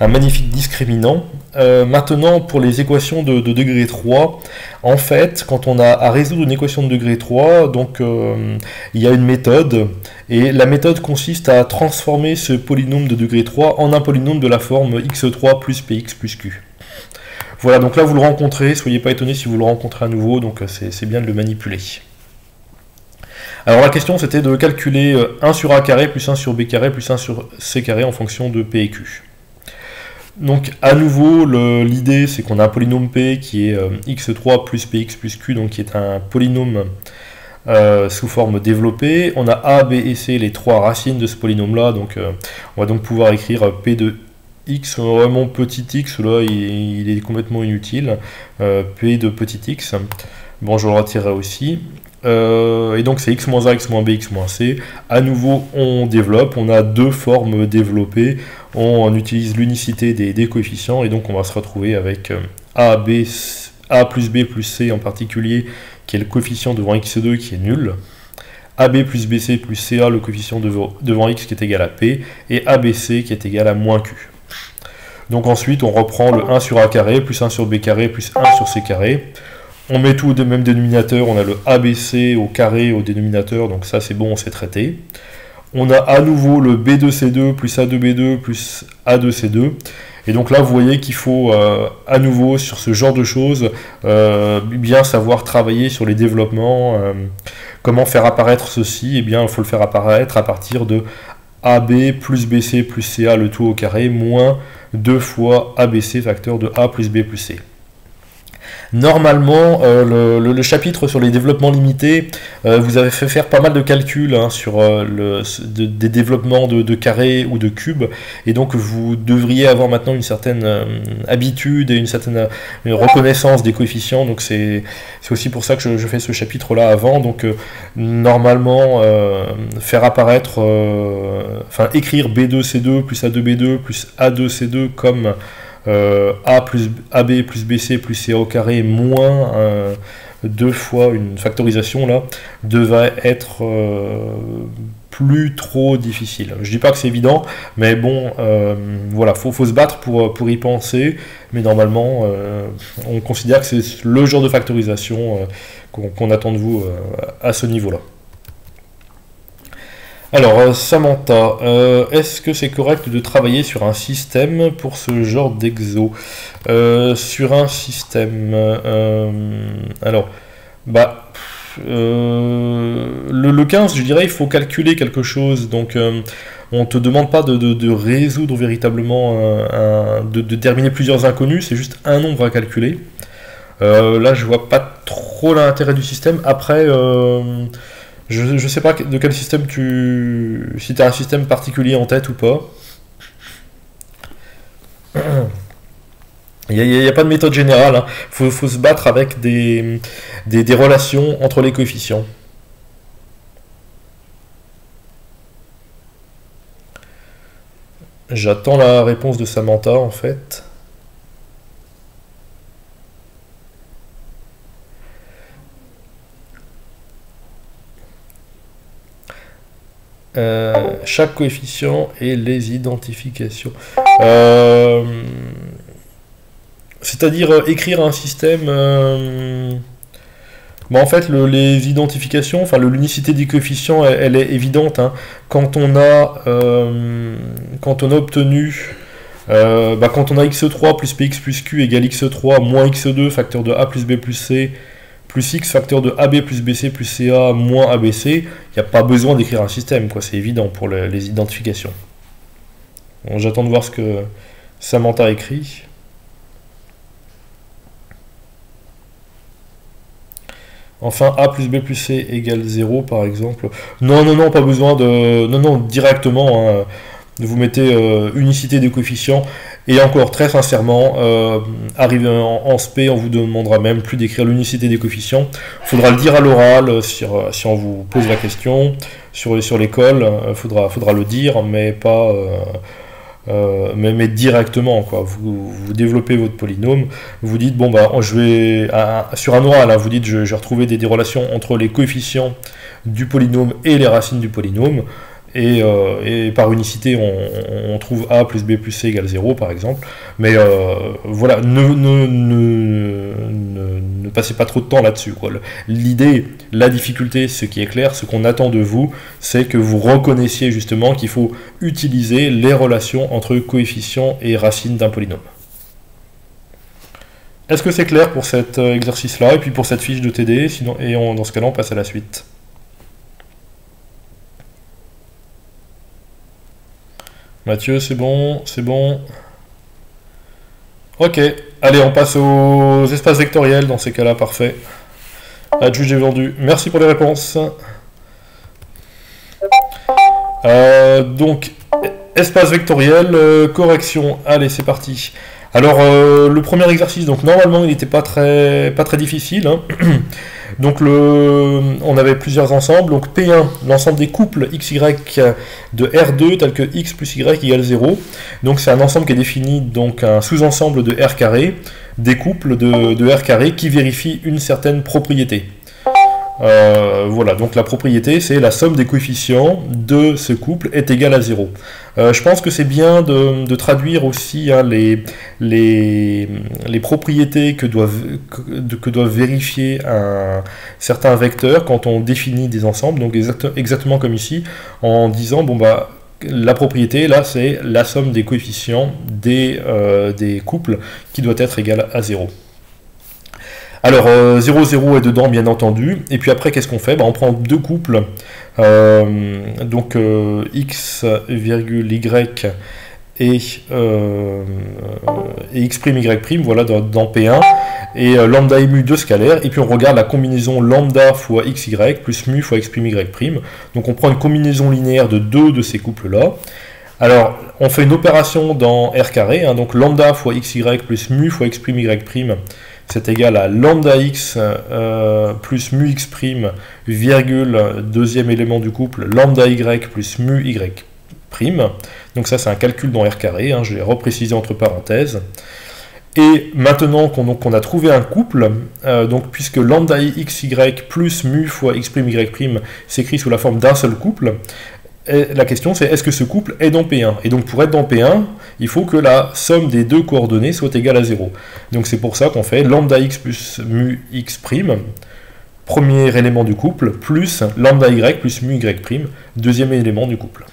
un magnifique discriminant. Maintenant pour les équations de degré 3, en fait quand on a à résoudre une équation de degré 3, donc il y a une méthode, et la méthode consiste à transformer ce polynôme de degré 3 en un polynôme de la forme x3 plus px plus q. Voilà, donc là vous le rencontrez, soyez pas étonnés si vous le rencontrez à nouveau, donc c'est bien de le manipuler. Alors la question c'était de calculer 1 sur a carré plus 1 sur b carré plus 1 sur c carré en fonction de p et q. Donc à nouveau l'idée c'est qu'on a un polynôme p qui est x3 plus px plus q, donc qui est un polynôme sous forme développée. On a a, b et c, les trois racines de ce polynôme là, donc on va donc pouvoir écrire p de x, vraiment petit x, là il est complètement inutile, p de petit x, bon je le retirerai aussi. Et donc c'est x moins a, x moins b, x moins c. À nouveau on développe, on a deux formes développées, on utilise l'unicité des coefficients, et donc on va se retrouver avec a plus b plus c en particulier, qui est le coefficient devant x2 qui est nul, ab plus bc plus ca, le coefficient devant x qui est égal à p, et abc qui est égal à moins q. Donc ensuite on reprend le 1 sur a carré plus 1 sur b carré plus 1 sur c carré. On met tout au même dénominateur, on a le ABC au carré au dénominateur, donc ça c'est bon, on s'est traité. On a à nouveau le B2C2 plus A2B2 plus A2C2. Et donc là vous voyez qu'il faut à nouveau sur ce genre de choses bien savoir travailler sur les développements. Comment faire apparaître ceci? Eh bien il faut le faire apparaître à partir de AB plus BC plus CA le tout au carré moins 2 fois ABC facteur de A plus B plus C. Normalement, le chapitre sur les développements limités, vous avez fait faire pas mal de calculs hein, sur des développements de carrés ou de cubes, et donc vous devriez avoir maintenant une certaine habitude et une certaine reconnaissance des coefficients, donc c'est aussi pour ça que je fais ce chapitre-là avant. Donc normalement, faire apparaître, enfin écrire B2C2 plus A2B2 plus A2C2 comme A plus AB plus BC plus CA au carré moins 2 fois une factorisation là devrait être plus trop difficile. Je dis pas que c'est évident, mais bon voilà, faut se battre pour y penser, mais normalement on considère que c'est le genre de factorisation qu'on attend de vous à ce niveau là. Alors, Samantha, est-ce que c'est correct de travailler sur un système pour ce genre d'exo? Sur un système... alors, bah... le 15, je dirais, il faut calculer quelque chose, donc on ne te demande pas de résoudre véritablement, de terminer plusieurs inconnus, c'est juste un nombre à calculer. Là, je vois pas trop trop l'intérêt du système. Après, je sais pas de quel système si tu as un système particulier en tête ou pas. Il n'y a pas de méthode générale, hein. Faut se battre avec des relations entre les coefficients. J'attends la réponse de Samantha en fait. Chaque coefficient et les identifications. C'est-à-dire écrire un système... en fait, les identifications, enfin l'unicité des coefficients, elle est évidente. Hein. Quand on a obtenu... quand on a x3 plus px plus q égale x3 moins x2 facteur de a plus b plus c plus x facteur de ab plus bc plus ca moins abc, il n'y a pas besoin d'écrire un système, quoi. C'est évident pour les identifications. Bon, j'attends de voir ce que Samantha écrit. Enfin, a plus b plus c égale 0 par exemple. Non, pas besoin de... Non, directement, hein. Vous mettez unicité des coefficients. Et encore, très sincèrement, arrivé en SP, on vous demandera même plus d'écrire l'unicité des coefficients. Il faudra le dire à l'oral si on vous pose la question. Sur l'école, il faudra le dire, mais pas... mais directement, quoi. Vous développez votre polynôme, vous dites, bon, je vais... sur un oral, hein, vous dites, je vais retrouver des relations entre les coefficients du polynôme et les racines du polynôme. Et par unicité, on trouve a plus b plus c égale 0, par exemple. Mais voilà, ne passez pas trop de temps là-dessus. L'idée, la difficulté, ce qui est clair, ce qu'on attend de vous, c'est que vous reconnaissiez justement qu'il faut utiliser les relations entre coefficients et racines d'un polynôme. Est-ce que c'est clair pour cet exercice-là, et puis pour cette fiche de TD, sinon, dans ce cas-là, on passe à la suite. Mathieu, c'est bon, c'est bon. Ok, allez, on passe aux espaces vectoriels dans ces cas-là, parfait. Adjugé vendu. Merci pour les réponses. Donc, espace vectoriel, correction. Allez, c'est parti. Alors, le premier exercice, donc normalement, il n'était pas très difficile, hein. Donc on avait plusieurs ensembles, donc P1, l'ensemble des couples XY de R2 tel que X plus Y égale 0. Donc c'est un ensemble qui est défini, donc un sous-ensemble de R carré, des couples de R carré qui vérifient une certaine propriété. Voilà, donc la propriété, c'est la somme des coefficients de ce couple est égale à 0. Je pense que c'est bien de traduire aussi, hein, les propriétés que doivent vérifier un certain vecteur quand on définit des ensembles, donc exactement comme ici, en disant, bon la propriété, là, c'est la somme des coefficients des couples qui doit être égale à 0. Alors, 0, 0 est dedans, bien entendu. Et puis après, qu'est-ce qu'on fait? On prend deux couples, donc x, y et x', y', voilà, dans P1, et lambda et mu, deux scalaires, et puis on regarde la combinaison lambda fois xy plus mu fois x', y'. Donc on prend une combinaison linéaire de deux de ces couples-là. Alors, on fait une opération dans R carré, hein, donc lambda fois xy plus mu fois x', y', c'est égal à lambda x plus mu x', virgule, deuxième élément du couple, lambda y plus mu y'. Donc ça, c'est un calcul dans R carré, hein, je l'ai reprécisé entre parenthèses. Et maintenant qu'on a trouvé un couple, donc puisque lambda xy plus mu fois x', y' s'écrit sous la forme d'un seul couple, et la question c'est est-ce que ce couple est dans P1? Et donc pour être dans P1, il faut que la somme des deux coordonnées soit égale à 0. Donc c'est pour ça qu'on fait lambda x plus mu x', premier élément du couple, plus lambda y plus mu y', deuxième élément du couple.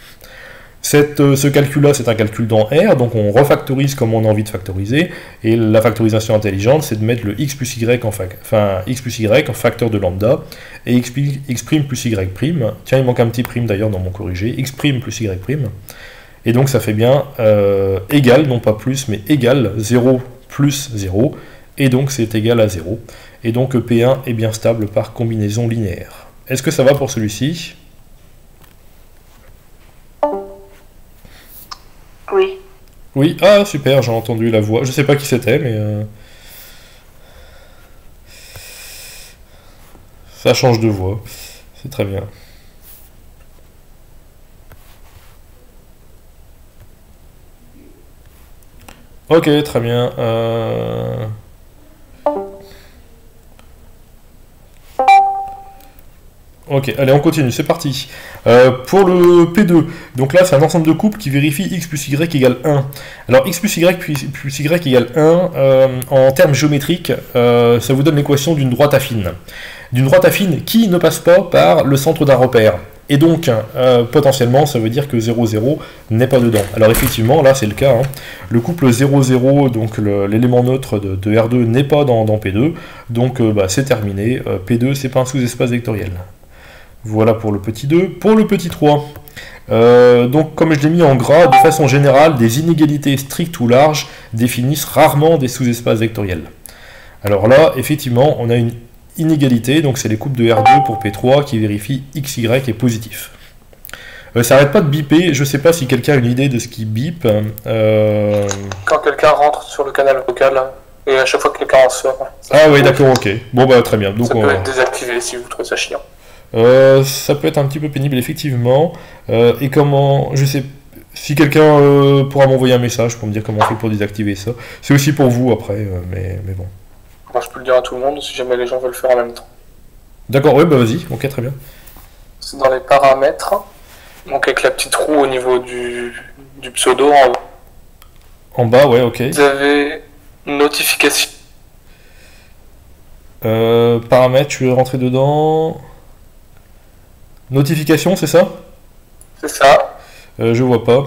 Ce calcul-là, c'est un calcul dans R, donc on refactorise comme on a envie de factoriser, et la factorisation intelligente, c'est de mettre le x plus y en facteur de lambda, et x' plus y'. Tiens, il manque un petit prime d'ailleurs dans mon corrigé, x' plus y'. Et donc ça fait bien égal, non pas plus, mais égal 0 plus 0, et donc c'est égal à 0. et donc P1 est bien stable par combinaison linéaire. Est-ce que ça va pour celui-ci? Oui. Oui, ah super, j'ai entendu la voix. Je sais pas qui c'était, mais ça change de voix. C'est très bien. Ok, très bien. Ok, allez, on continue, c'est parti. Pour le P2, donc là, c'est un ensemble de couples qui vérifie x plus y égale 1. Alors, x plus y égale 1, en termes géométriques, ça vous donne l'équation d'une droite affine. D'une droite affine qui ne passe pas par le centre d'un repère. Et donc, potentiellement, ça veut dire que 0, 0 n'est pas dedans. Alors effectivement, là c'est le cas. Hein. Le couple 0, 0, donc l'élément neutre de R2 n'est pas dans P2. Donc c'est terminé. P2, c'est pas un sous-espace vectoriel. Voilà pour le petit 2. Pour le petit 3, donc comme je l'ai mis en gras, de façon générale, des inégalités strictes ou larges définissent rarement des sous-espaces vectoriels. Alors là, effectivement, on a une inégalité, donc c'est les couples de R2 pour P3 qui vérifient XY est positif. Ça n'arrête pas de biper, je ne sais pas si quelqu'un a une idée de ce qui bip. Quand quelqu'un rentre sur le canal vocal, et à chaque fois que quelqu'un en sort. Ah oui, d'accord, ok. Bon bah très bien. Donc, ça peut être désactivé si vous trouvez ça chiant. Ça peut être un petit peu pénible, effectivement. Et comment, je sais, si quelqu'un pourra m'envoyer un message pour me dire comment on fait pour désactiver ça. C'est aussi pour vous après, mais bon. Moi, je peux le dire à tout le monde si jamais les gens veulent le faire en même temps. D'accord, oui, bah vas-y, ok, très bien. C'est dans les paramètres, donc avec la petite roue au niveau du pseudo en haut. En bas, ouais, ok. Vous avez notification. Paramètres, je vais rentrer dedans. Notification, c'est ça? C'est ça. Je vois pas.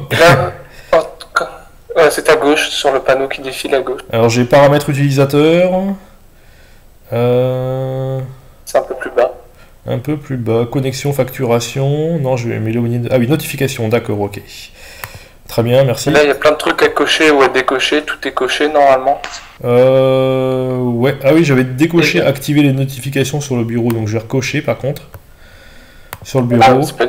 Là, c'est à gauche, sur le panneau qui défile à gauche. Alors j'ai paramètres utilisateur. C'est un peu plus bas. Un peu plus bas. Connexion, facturation. Non, je vais m'éloigner de... Ah oui, notification, d'accord, ok. Très bien, merci. Et là, il y a plein de trucs à cocher ou à décocher. Tout est coché normalement. Ouais. Ah oui, j'avais décoché, activer les notifications sur le bureau, donc je vais recocher par contre. Sur le bureau. Ah, pas...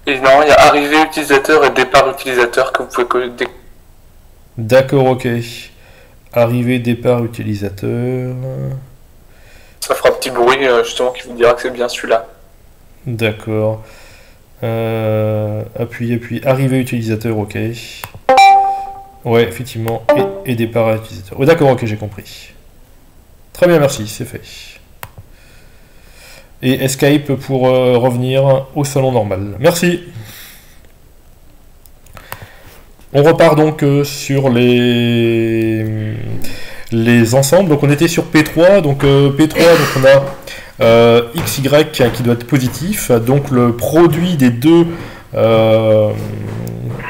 Et non, il y a arrivée utilisateur et départ utilisateur que vous pouvez D'accord, ok. Arrivée, départ utilisateur. Ça fera un petit bruit justement qui vous dira que c'est bien celui-là. D'accord. Appui. Arrivée utilisateur, ok. Ouais, effectivement. Et départ utilisateur. Oh, d'accord, ok, j'ai compris. Très bien, merci, c'est fait. Et escape pour revenir au salon normal. Merci. On repart donc sur les ensembles. Donc on était sur P3. Donc P3, donc on a XY qui doit être positif. Donc le produit des deux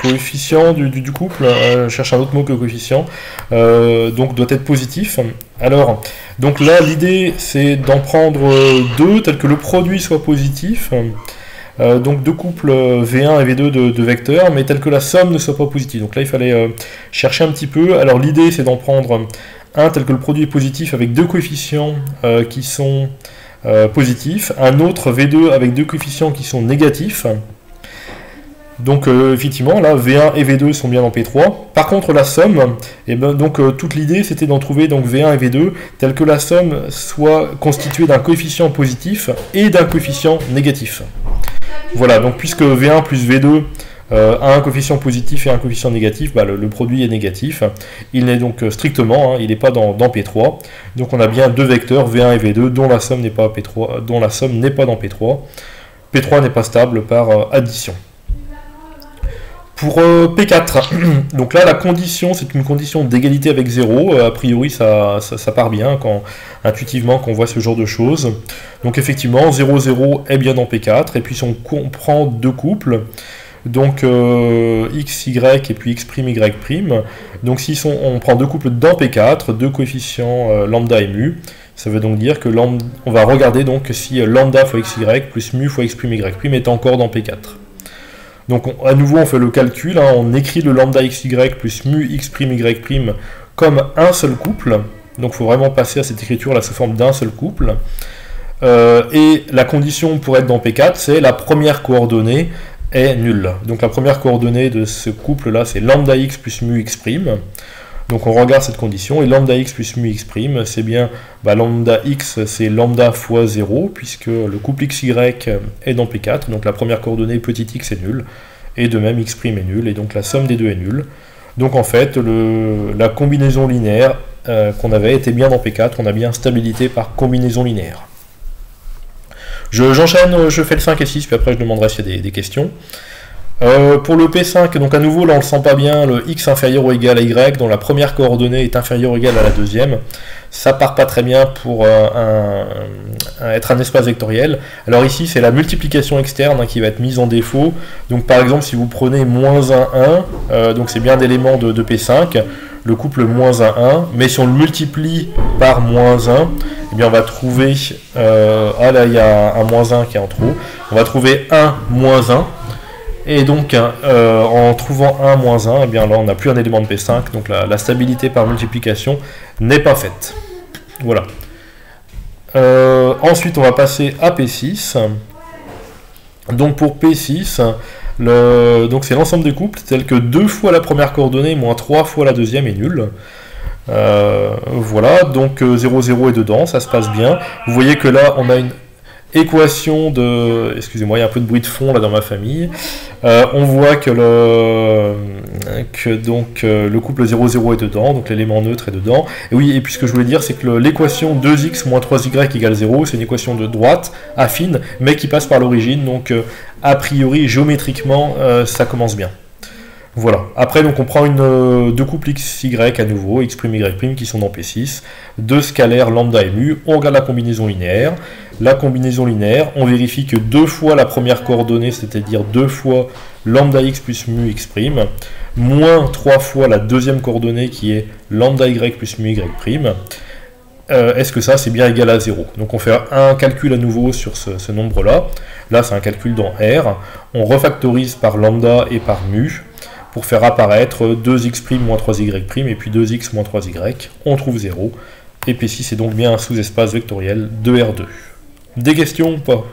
coefficients du couple, je cherche un autre mot que coefficient, donc doit être positif. Alors, donc là l'idée c'est d'en prendre deux tels que le produit soit positif. Donc deux couples V1 et V2 de vecteurs, mais tels que la somme ne soit pas positive. Donc là il fallait chercher un petit peu. Alors l'idée c'est d'en prendre un tel que le produit est positif avec deux coefficients qui sont positifs, un autre V2 avec deux coefficients qui sont négatifs. Donc effectivement là V1 et V2 sont bien dans P3. Par contre la somme, et ben, donc toute l'idée c'était d'en trouver donc V1 et V2 tel que la somme soit constituée d'un coefficient positif et d'un coefficient négatif. Voilà, donc puisque V1 plus V2 a un coefficient positif et un coefficient négatif, bah, le produit est négatif. Il n'est donc strictement, il n'est pas dans P3. Donc on a bien deux vecteurs V1 et V2 dont la somme n'est pas P3, dont la somme n'est pas dans P3. P3 n'est pas stable par addition. Pour P4, donc là la condition c'est une condition d'égalité avec 0, a priori ça part bien intuitivement quand on voit ce genre de choses. Donc effectivement 0, 0 est bien dans P4, et puis si on comprend deux couples, donc x, y et puis x', y', donc si on prend deux couples dans P4, deux coefficients lambda et mu, ça veut donc dire que on va regarder donc si lambda fois xy plus mu fois x', y' est encore dans P4. Donc à nouveau on fait le calcul, on écrit le lambda xy plus mu x', y' comme un seul couple, Donc il faut vraiment passer à cette écriture là sous forme d'un seul couple. Et la condition pour être dans P4, c'est la première coordonnée est nulle. Donc la première coordonnée de ce couple-là, c'est lambda x plus mu x'. Donc on regarde cette condition, et lambda x plus mu x', c'est bien lambda x, c'est lambda fois 0, puisque le couple xy est dans P4, donc la première coordonnée petit x est nulle, et de même x' est nul, et donc la somme des deux est nulle. Donc en fait, la combinaison linéaire qu'on avait était bien dans P4, on a bien stabilité par combinaison linéaire. J'enchaîne, je fais le 5 et 6, puis après je demanderai s'il y a des questions. Pour le P5, donc à nouveau, là on ne le sent pas bien, le x inférieur ou égal à y, dont la première coordonnée est inférieure ou égale à la deuxième, ça part pas très bien pour être un espace vectoriel. Alors ici, c'est la multiplication externe qui va être mise en défaut. Donc par exemple, si vous prenez moins 1, 1, donc c'est bien d'éléments de P5, le couple moins 1, 1, mais si on le multiplie par moins 1, eh bien on va trouver, ah là il y a un moins 1 qui est en trop, on va trouver 1 moins 1, et donc en trouvant 1 moins 1, eh bien là on n'a plus un élément de P5, donc la stabilité par multiplication n'est pas faite. Voilà. Ensuite on va passer à P6. Donc pour P6, donc c'est l'ensemble des couples tel que 2 fois la première coordonnée moins 3 fois la deuxième est nul. Voilà, donc 0, 0 est dedans, ça se passe bien. Vous voyez que là on a une équation de... Excusez-moi, il y a un peu de bruit de fond là dans ma famille. On voit que le couple 0, 0 est dedans, donc l'élément neutre est dedans. Et oui, et puis ce que je voulais dire, c'est que l'équation 2x moins 3y égale 0, c'est une équation de droite, affine, mais qui passe par l'origine, donc a priori, géométriquement, ça commence bien. Voilà. Après, donc on prend deux couples xy à nouveau, x', y', qui sont dans P6, deux scalaires lambda et mu, on regarde la combinaison linéaire. La combinaison linéaire, on vérifie que 2 fois la première coordonnée, c'est-à-dire 2 fois lambda x plus mu x', moins 3 fois la deuxième coordonnée qui est lambda y plus mu y', est-ce que ça c'est bien égal à 0? Donc on fait un calcul à nouveau sur ce nombre-là. Là c'est un calcul dans R. On refactorise par lambda et par mu pour faire apparaître 2x' moins 3y' et puis 2x moins 3y. On trouve 0. Et P6 est donc bien un sous-espace vectoriel de R2. Des questions ou pas?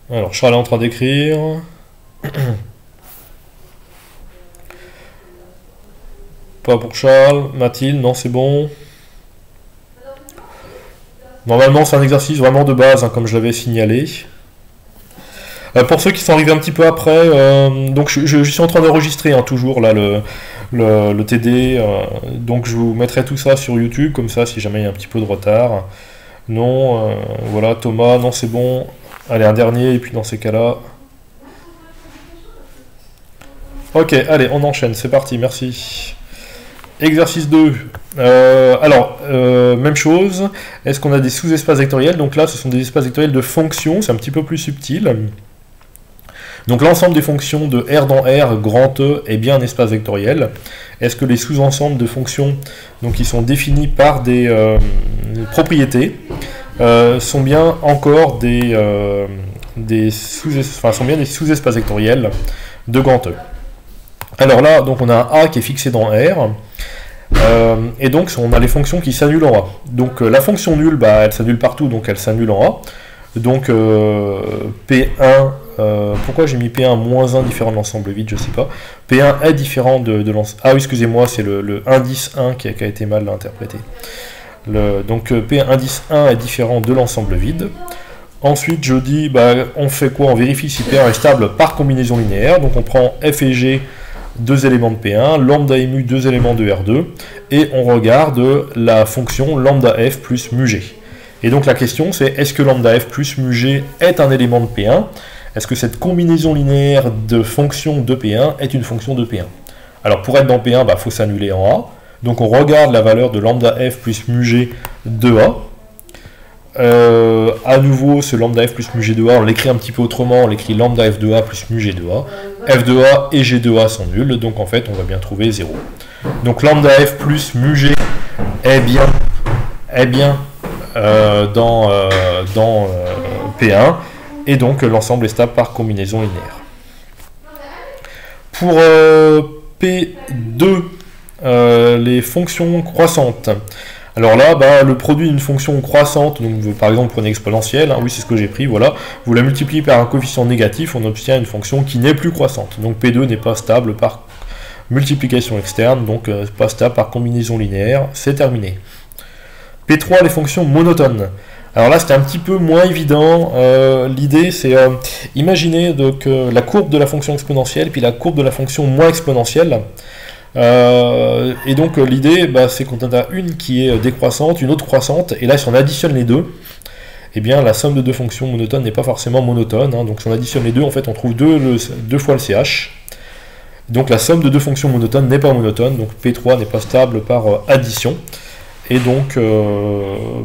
Alors Charles est en train d'écrire. Pas pour Charles. Mathilde, non c'est bon. Normalement c'est un exercice vraiment de base, comme je l'avais signalé. Pour ceux qui sont arrivés un petit peu après, donc je suis en train d'enregistrer toujours là le TD, donc je vous mettrai tout ça sur YouTube, comme ça si jamais il y a un petit peu de retard. Non, voilà, Thomas, non c'est bon. Allez, un dernier, et puis dans ces cas-là... Ok, allez, on enchaîne, c'est parti, merci. Exercice 2. Même chose. Est-ce qu'on a des sous-espaces vectoriels? Donc là, ce sont des espaces vectoriels de fonctions, c'est un petit peu plus subtil. Donc l'ensemble des fonctions de R dans R, grand E, est bien un espace vectoriel. Est-ce que les sous-ensembles de fonctions donc, qui sont définis par des propriétés sont bien encore des sous-espaces vectoriels de grand E? Alors là, donc on a un A qui est fixé dans R, et donc on a les fonctions qui s'annulent en A. Donc la fonction nulle, elle s'annule partout, donc elle s'annule en A. Donc P1, pourquoi j'ai mis P1 moins 1 différent de l'ensemble vide, je sais pas. P1 est différent de l'ensemble... Ah oui, excusez-moi, c'est le indice 1 qui a été mal interprété. Donc P1 indice 1 est différent de l'ensemble vide. Ensuite, je dis, on fait quoi? On vérifie si P1 est stable par combinaison linéaire. Donc on prend F et G, deux éléments de P1, lambda et mu, deux éléments de R2, et on regarde la fonction lambda F plus mu G. Et donc la question c'est, est-ce que lambda F plus mu G est un élément de P1? Est-ce que cette combinaison linéaire de fonctions de P1 est une fonction de P1? Alors pour être dans P1, il faut s'annuler en A. Donc on regarde la valeur de lambda F plus mu G de A. À nouveau, ce lambda F plus mu G de A, on l'écrit un petit peu autrement, on l'écrit lambda F de A plus mu G de A. F de A et G de A sont nuls, donc en fait on va bien trouver 0. Donc lambda F plus mu G est bien dans P1, et donc l'ensemble est stable par combinaison linéaire. pour P2, les fonctions croissantes. Alors là, bah, le produit d'une fonction croissante, donc par exemple prenez exponentielle, hein, oui c'est ce que j'ai pris, voilà, vous la multipliez par un coefficient négatif, on obtient une fonction qui n'est plus croissante. Donc P2 n'est pas stable par multiplication externe, donc pas stable par combinaison linéaire, c'est terminé. P3, les fonctions monotones. Alors là c'était un petit peu moins évident, l'idée c'est, imaginez donc, la courbe de la fonction exponentielle, puis la courbe de la fonction moins exponentielle. Et donc l'idée bah, c'est qu'on en a une qui est décroissante, une autre croissante, et là si on additionne les deux, eh bien la somme de deux fonctions monotones n'est pas forcément monotone, hein, donc si on additionne les deux, en fait on trouve deux fois le CH, donc la somme de deux fonctions monotones n'est pas monotone, donc P3 n'est pas stable par addition, et donc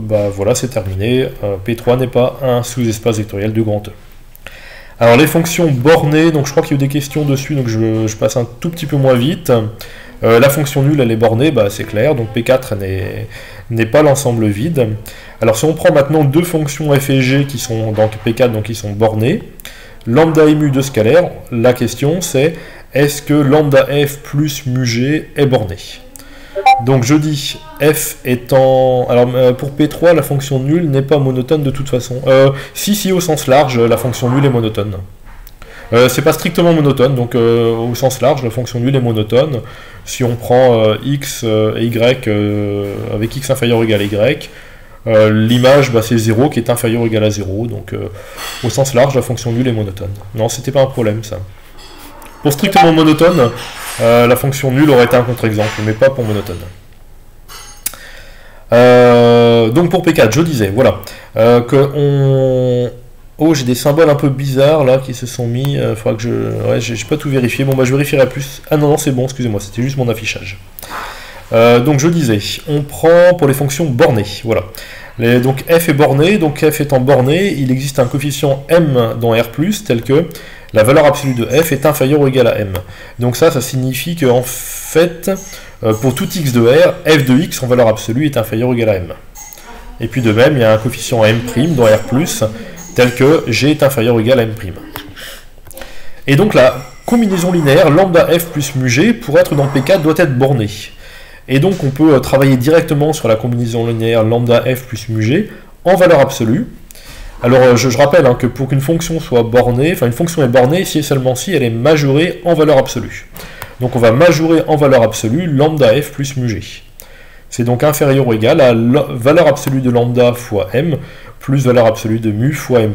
bah, voilà c'est terminé, P3 n'est pas un sous-espace vectoriel de grand E. Alors les fonctions bornées, donc je crois qu'il y a eu des questions dessus, donc je passe un tout petit peu moins vite. La fonction nulle elle est bornée, bah, c'est clair, donc P4 n'est pas l'ensemble vide. Alors si on prend maintenant deux fonctions f et g qui sont dans P4, donc qui sont bornées, lambda et mu de scalaire, la question c'est est-ce que lambda f plus mu g est borné? Donc je dis f étant... Alors pour P3, la fonction nulle n'est pas monotone de toute façon. Si au sens large, la fonction nulle est monotone. C'est pas strictement monotone, donc au sens large, la fonction nulle est monotone. Si on prend x et y avec x inférieur ou égal à y, l'image bah, c'est 0 qui est inférieur ou égal à 0. Donc au sens large, la fonction nulle est monotone. Non, c'était pas un problème ça. Pour strictement monotone, la fonction nulle aurait été un contre-exemple, mais pas pour monotone. Donc pour P4, je disais, voilà, Oh, j'ai des symboles un peu bizarres là qui se sont mis, faudra que je... Ouais, j'ai pas tout vérifié, bon bah je vérifierai plus. Ah non, non, c'est bon, excusez-moi, c'était juste mon affichage. Donc je disais, on prend pour les fonctions bornées, voilà. Donc f est borné, donc f étant borné, il existe un coefficient m dans R+, tel que la valeur absolue de f est inférieure ou égale à m. Donc ça signifie que en fait, pour tout x de R, f de x en valeur absolue est inférieure ou égale à m. Et puis de même, il y a un coefficient m' dans R+, tel que g est inférieur ou égal à m'. Et donc la combinaison linéaire lambda f plus mu g, pour être dans P4, doit être bornée. Et donc on peut travailler directement sur la combinaison linéaire lambda f plus mu g en valeur absolue. Alors je rappelle hein, que pour qu'une fonction soit bornée, enfin une fonction est bornée si et seulement si elle est majorée en valeur absolue. Donc on va majorer en valeur absolue lambda f plus mu g. C'est donc inférieur ou égal à la valeur absolue de lambda fois m plus valeur absolue de mu fois m',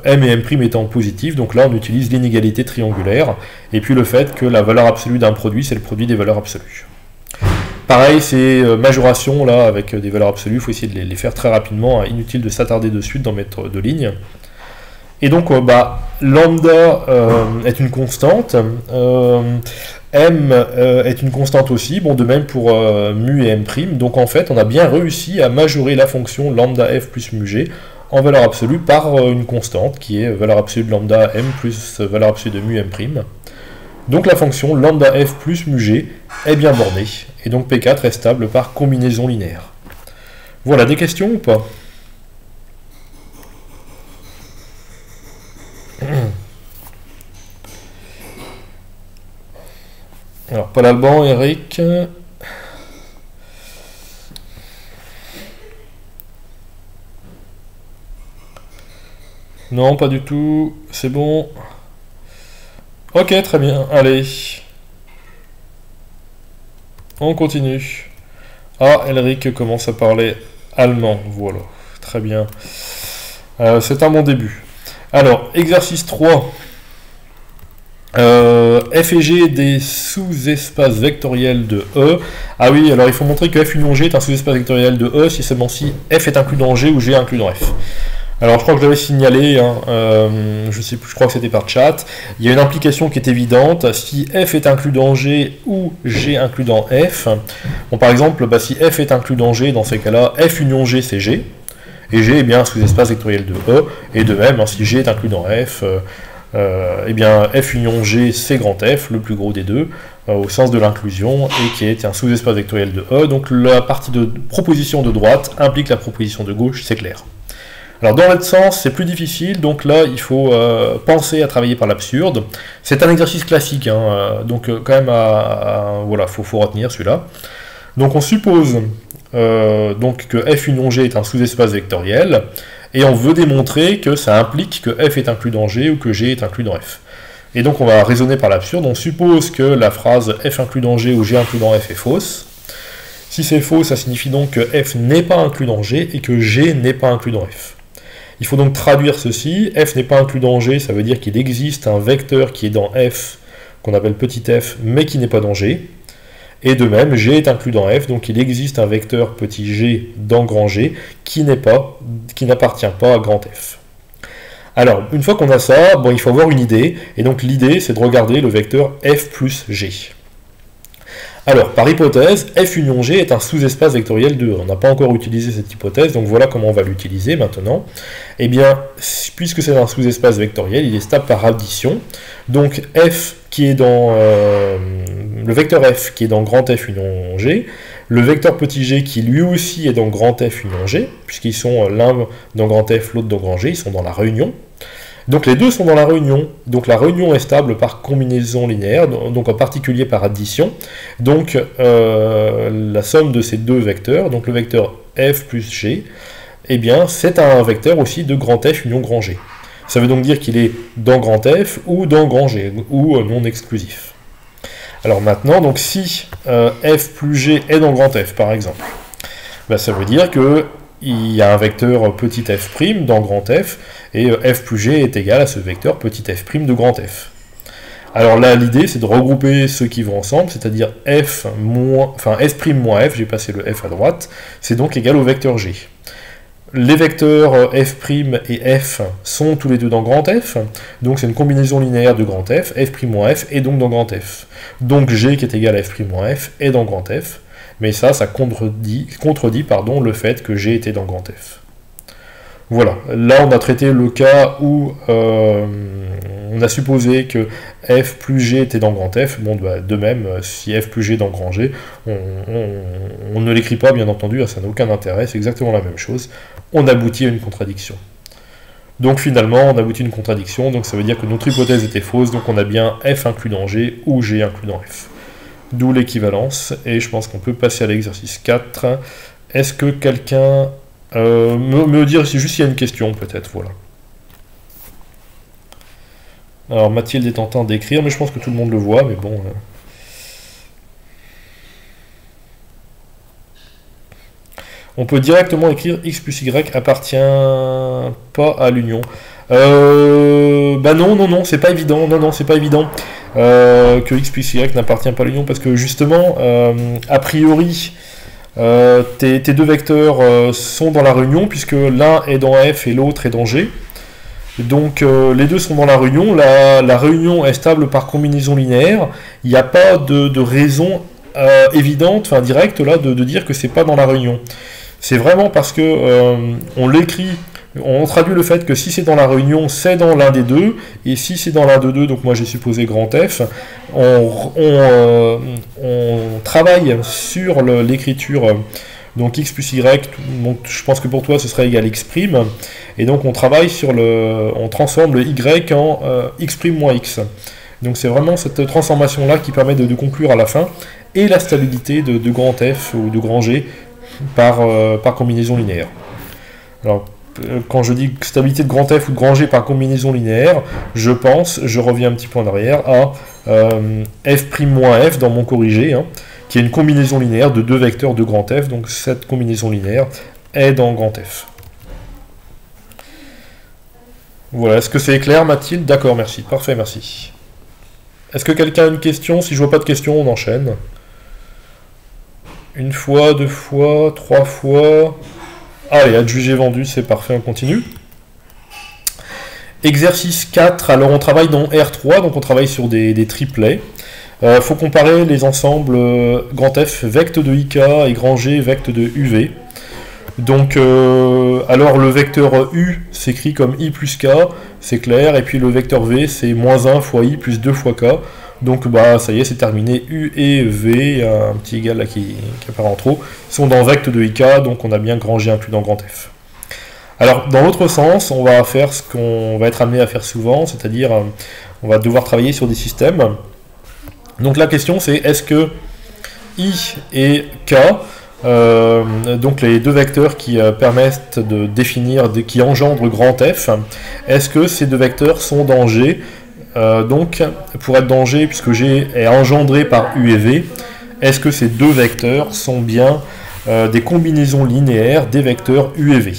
m et m' étant positifs, donc là on utilise l'inégalité triangulaire, et puis le fait que la valeur absolue d'un produit c'est le produit des valeurs absolues. Pareil, ces majorations là avec des valeurs absolues, il faut essayer de les faire très rapidement, hein, inutile de s'attarder dessus, d'en mettre de lignes. Et donc bah, lambda est une constante, m est une constante aussi, bon de même pour mu et m', donc en fait on a bien réussi à majorer la fonction lambda f plus mu g en valeur absolue par une constante qui est valeur absolue de lambda m plus valeur absolue de mu m'. Donc la fonction lambda f plus mu g est bien bornée, et donc P4 est stable par combinaison linéaire. Voilà, des questions ou pas? Alors, Paul Alban, Eric. Non, pas du tout. C'est bon. Ok, très bien. Allez. On continue. Ah, Elric commence à parler allemand. Voilà. Très bien. C'est un bon début. Alors, exercice 3. F et G des sous-espaces vectoriels de E. Ah oui, alors il faut montrer que F union G est un sous-espace vectoriel de E si seulement si F est inclus dans G ou G est inclus dans F. Alors je crois que je l'avais signalé, hein, je sais plus, je crois que c'était par chat. Il y a une implication qui est évidente. Si F est inclus dans G ou G inclus dans F, bon, par exemple, bah, si F est inclus dans G, dans ces cas-là, F union G c'est G, et G est bien un sous-espace vectoriel de E, et de même, hein, si G est inclus dans F, eh bien F union G c'est grand F, le plus gros des deux, au sens de l'inclusion, et qui est un sous-espace vectoriel de E, donc la partie de proposition de droite implique la proposition de gauche, c'est clair. Alors dans l'autre sens, c'est plus difficile, donc là, il faut penser à travailler par l'absurde. C'est un exercice classique, hein, donc quand même, voilà, faut retenir celui-là. Donc on suppose donc que f union g est un sous-espace vectoriel, et on veut démontrer que ça implique que f est inclus dans g ou que g est inclus dans f. Et donc on va raisonner par l'absurde, on suppose que la phrase f inclus dans g ou g inclus dans f est fausse. Si c'est faux, ça signifie donc que f n'est pas inclus dans g et que g n'est pas inclus dans f. Il faut donc traduire ceci, f n'est pas inclus dans g, ça veut dire qu'il existe un vecteur qui est dans f, qu'on appelle petit f, mais qui n'est pas dans g. Et de même, g est inclus dans f, donc il existe un vecteur petit g dans grand G qui n'appartient pas à grand F. Alors, une fois qu'on a ça, bon, il faut avoir une idée, et donc l'idée c'est de regarder le vecteur f plus g. Alors, par hypothèse, f union g est un sous-espace vectoriel de 1. On n'a pas encore utilisé cette hypothèse, donc voilà comment on va l'utiliser maintenant. Eh bien, puisque c'est un sous-espace vectoriel, il est stable par addition. Donc, f qui est dans le vecteur f qui est dans grand F union g, le vecteur petit g qui lui aussi est dans grand F union g, puisqu'ils sont l'un dans grand F, l'autre dans grand G, ils sont dans la réunion. Donc les deux sont dans la réunion, donc la réunion est stable par combinaison linéaire, donc en particulier par addition. Donc la somme de ces deux vecteurs, donc le vecteur f plus g, eh bien c'est un vecteur aussi de grand F union grand G. Ça veut donc dire qu'il est dans grand F ou dans grand G, ou non exclusif. Alors maintenant, donc si f plus g est dans grand F par exemple, ben, ça veut dire que il y a un vecteur petit f' dans grand F, et f plus g est égal à ce vecteur petit f' de grand F. Alors là, l'idée, c'est de regrouper ceux qui vont ensemble, c'est-à-dire s' moins f, j'ai passé le f à droite, c'est donc égal au vecteur g. Les vecteurs f' et f sont tous les deux dans grand F, donc c'est une combinaison linéaire de grand F, f' est donc dans grand F. Donc g qui est égal à f' est dans grand F, mais ça contredit le fait que g était dans grand F. Voilà, là on a traité le cas où on a supposé que f plus g était dans grand F. Bon, bah, de même, si f plus g est dans grand G, on ne l'écrit pas, bien entendu, ça n'a aucun intérêt, c'est exactement la même chose. On aboutit à une contradiction. Donc finalement, on aboutit à une contradiction, donc ça veut dire que notre hypothèse était fausse, donc on a bien f inclus dans g ou g inclus dans f. D'où l'équivalence, et je pense qu'on peut passer à l'exercice 4. Est-ce que quelqu'un me dire si juste il y a une question, peut-être, voilà. Alors Mathilde est en train d'écrire, mais je pense que tout le monde le voit, mais bon... On peut directement écrire x plus y appartient pas à l'union. Bah non, c'est pas évident, c'est pas évident que x plus y n'appartient pas à l'union, parce que justement, a priori, tes deux vecteurs sont dans la réunion, puisque l'un est dans f et l'autre est dans g. Donc les deux sont dans la réunion, la réunion est stable par combinaison linéaire, il n'y a pas de raison évidente, enfin directe là, de dire que c'est pas dans la réunion. C'est vraiment parce que on l'écrit, on traduit le fait que si c'est dans la réunion, c'est dans l'un des deux, et si c'est dans l'un des deux, donc moi j'ai supposé grand F, on travaille sur l'écriture, donc x plus y, donc je pense que pour toi ce serait égal x', et donc on travaille sur on transforme le y en x' moins x. Donc c'est vraiment cette transformation-là qui permet de conclure à la fin, et la stabilité de grand F ou de grand G, par combinaison linéaire. Alors, quand je dis stabilité de grand F ou de grand G par combinaison linéaire, je reviens un petit peu en arrière, à f' moins f dans mon corrigé, hein, qui est une combinaison linéaire de deux vecteurs de grand F, donc cette combinaison linéaire est dans grand F. Voilà, est-ce que c'est clair, Mathilde? D'accord, merci, parfait, merci. Est-ce que quelqu'un a une question? Si je vois pas de question, on enchaîne. Une fois, deux fois, trois fois... Allez, adjugé vendu, c'est parfait, on continue. Exercice 4, alors on travaille dans R3, donc on travaille sur des triplets. Faut comparer les ensembles grand F, vecte de IK, et grand G, vecte de UV. Donc, alors le vecteur U s'écrit comme I plus K, c'est clair, et puis le vecteur V, c'est moins 1 fois I plus 2 fois K. Donc bah ça y est, c'est terminé. U et V, un petit égal là qui apparaît en trop, sont dans vecte de IK, donc on a bien grand G inclus dans grand F. Alors, dans l'autre sens, on va faire ce qu'on va être amené à faire souvent, c'est-à-dire on va devoir travailler sur des systèmes. Donc la question c'est, est-ce que I et K, donc les deux vecteurs qui permettent de définir, qui engendrent grand F, est-ce que ces deux vecteurs sont dans G? Donc, pour être dans G, puisque G est engendré par U et V, est-ce que ces deux vecteurs sont bien des combinaisons linéaires des vecteurs U et V?